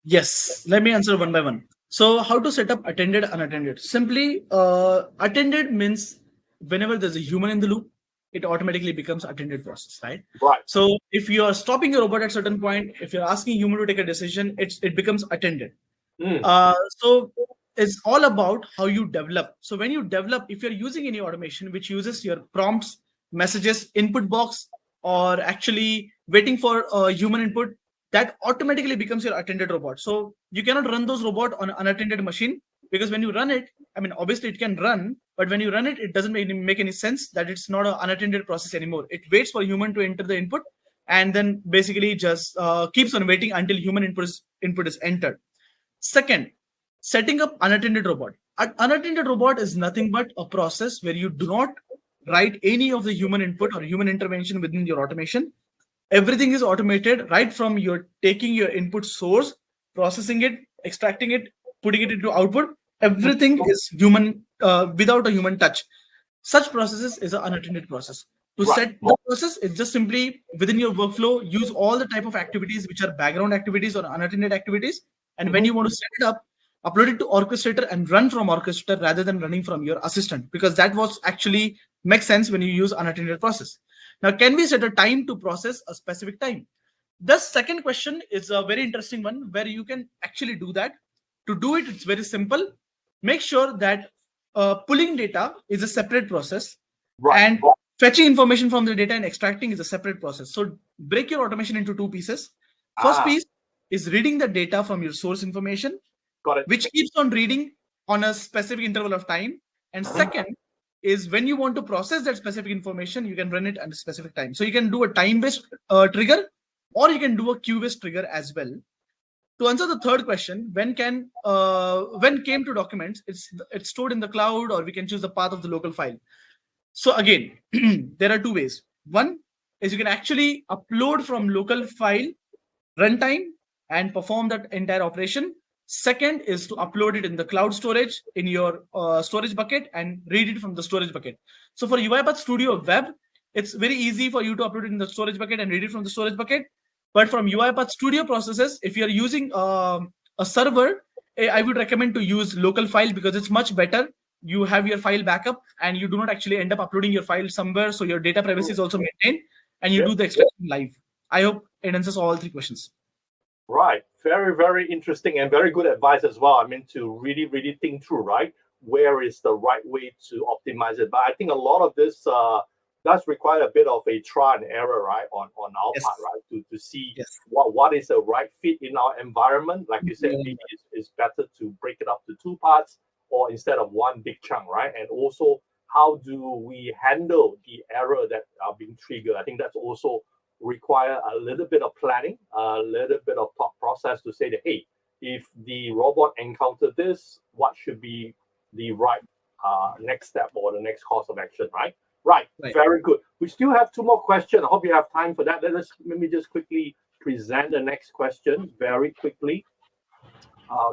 Yes, let me answer one by one. So, how to set up attended, unattended? Simply, attended means whenever there's a human in the loop, it automatically becomes attended process, right? Right. So, if you are stopping your robot at certain point, if you're asking human to take a decision, it becomes attended. So, it's all about how you develop. So, when you develop, if you're using any automation which uses your prompts, messages, input box, or actually waiting for human input, that automatically becomes your attended robot. So you cannot run those robot on an unattended machine, because when you run it, I mean, obviously it can run, but when you run it, it doesn't make any sense that it's not an unattended process anymore. It waits for human to enter the input, and then basically just keeps on waiting until human input is entered. Second, setting up unattended robot. An unattended robot is nothing but a process where you do not write any of the human input or human intervention within your automation. Everything is automated right from your taking your input source, processing it, extracting it, putting it into output. Everything is human, without a human touch. Such processes is an unattended process. To Right. set the process, it's just simply within your workflow, use all the type of activities which are background activities or unattended activities. And when you want to set it up, upload it to orchestrator and run from orchestrator rather than running from your assistant, because that was actually makes sense when you use unattended process. Now, can we set a time to process a specific time? The second question is a very interesting one where you can actually do that. To do it, it's very simple. Make sure that pulling data is a separate process, Right. and fetching information from the data and extracting is a separate process. So break your automation into 2 pieces. First piece is reading the data from your source information, Got it. which keeps on reading on a specific interval of time. And second is when you want to process that specific information, you can run it at a specific time. So you can do a time-based trigger, or you can do a queue-based trigger as well. To answer the third question, when came to documents, it's stored in the cloud, or we can choose the path of the local file. So again, there are 2 ways. One is you can actually upload from local file runtime and perform that entire operation. Second is to upload it in the cloud storage in your storage bucket and read it from the storage bucket. So for UiPath Studio Web, it's very easy for you to upload it in the storage bucket and read it from the storage bucket. But from UiPath Studio processes, if you're using a server, I would recommend to use local file, because it's much better. You have your file backup and you do not actually end up uploading your file somewhere. So your data privacy is also maintained, and you do the extraction live. I hope it answers all 3 questions. Right. Very, very interesting and very good advice as well. I mean, to really, really think through, right? Where is the right way to optimize it? But I think a lot of this does require a bit of a trial and error, right? On our part, right? To see what is the right fit in our environment. Like you said, maybe it's better to break it up to 2 parts, or instead of one big chunk, right? And also, how do we handle the error that are being triggered? I think that's also require a little bit of planning, a little bit of thought process to say that, hey, if the robot encountered this, what should be the right next step or the next course of action, right? Right. Very good. We still have 2 more questions. I hope you have time for that. Let me just quickly present the next question very quickly.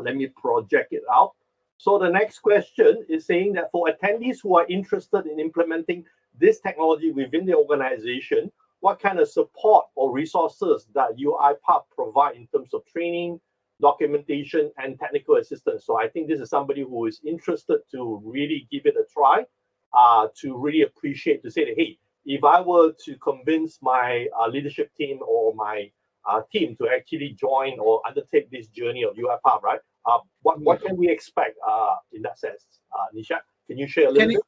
Let me project it out. So the next question is saying that for attendees who are interested in implementing this technology within the organization, what kind of support or resources that UiPath provide in terms of training, documentation, and technical assistance? So I think this is somebody who is interested to really give it a try, to really appreciate, to say that, hey, if I were to convince my leadership team or my team to actually join or undertake this journey of UiPath, right? What can we expect in that sense? Nisha, can you share a little bit?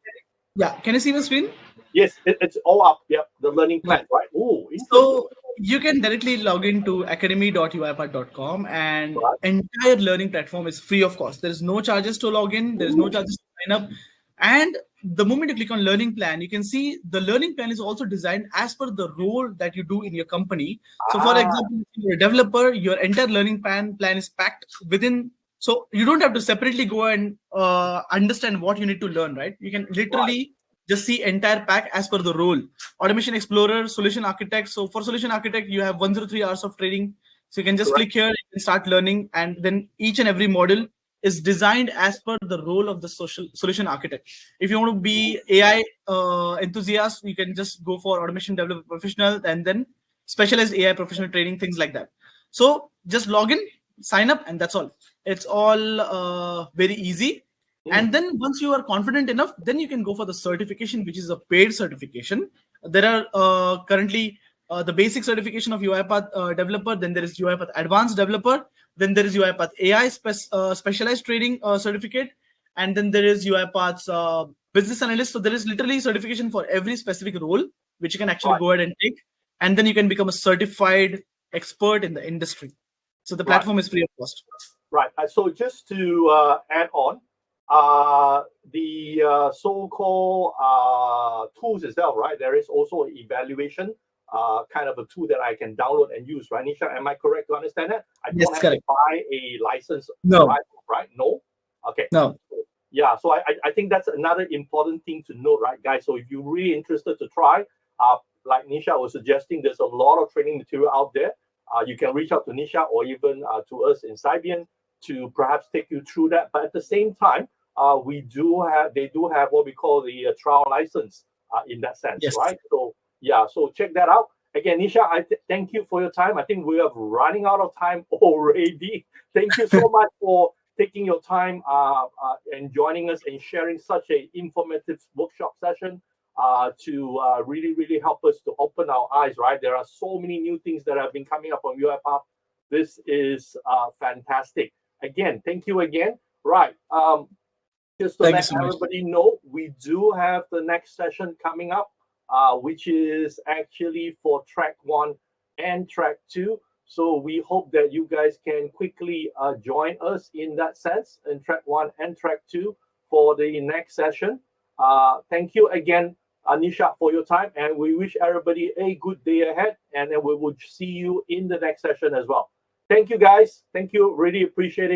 Yeah, can you see the screen? Yes, it's all up. Yep, the learning plan, right? Oh, so you can directly log into academy.uipath.com, and entire learning platform is free of cost. There is no charges to log in. There is no charges to sign up. And the moment you click on learning plan, you can see the learning plan is also designed as per the role that you do in your company. So for example, if you're a developer, your entire learning plan is packed within. So you don't have to separately go and understand what you need to learn, right? You can literally just see entire pack as per the role. Automation Explorer, Solution Architect. So for Solution Architect, you have 103 hours of training. So you can just click here and start learning. And then each and every module is designed as per the role of the solution architect. If you want to be AI enthusiast, you can just go for automation developer professional and then specialized AI professional training, things like that. So just log in, sign up, and that's all. It's all very easy. And then once you are confident enough, then you can go for the certification, which is a paid certification. There are currently the basic certification of UiPath developer, then there is UiPath advanced developer, then there is UiPath AI specialized training certificate, and then there is UiPath's business analyst. So there is literally certification for every specific role, which you can actually go ahead and take, and then you can become a certified expert in the industry. So the platform is free of cost. Right. So just to add on, the so-called tools itself, right? There is also an evaluation kind of a tool that I can download and use, right, Nisha? Am I correct to understand that? I don't have to buy a license, no. Right? No? Okay. No. Yeah, so I think that's another important thing to note, right, guys? So if you're really interested to try, like Nisha was suggesting, there's a lot of training material out there. You can reach out to Nisha or even to us in Sibian to perhaps take you through that. But at the same time, they do have what we call the trial license in that sense, right? So yeah, so check that out. Again, Nisha, I thank you for your time. I think we are running out of time already. Thank you so much for taking your time and joining us and sharing such an informative workshop session to really, really help us to open our eyes, right? There are so many new things that have been coming up on UiPath. This is fantastic. Again, thank you again. Right. Just to let everybody know, we do have the next session coming up, which is actually for track 1 and track 2. So we hope that you guys can quickly join us in that sense in track 1 and track 2 for the next session. Thank you again, Nisha, for your time, and we wish everybody a good day ahead, and then we will see you in the next session as well. Thank you, guys. Thank you. Really appreciate it.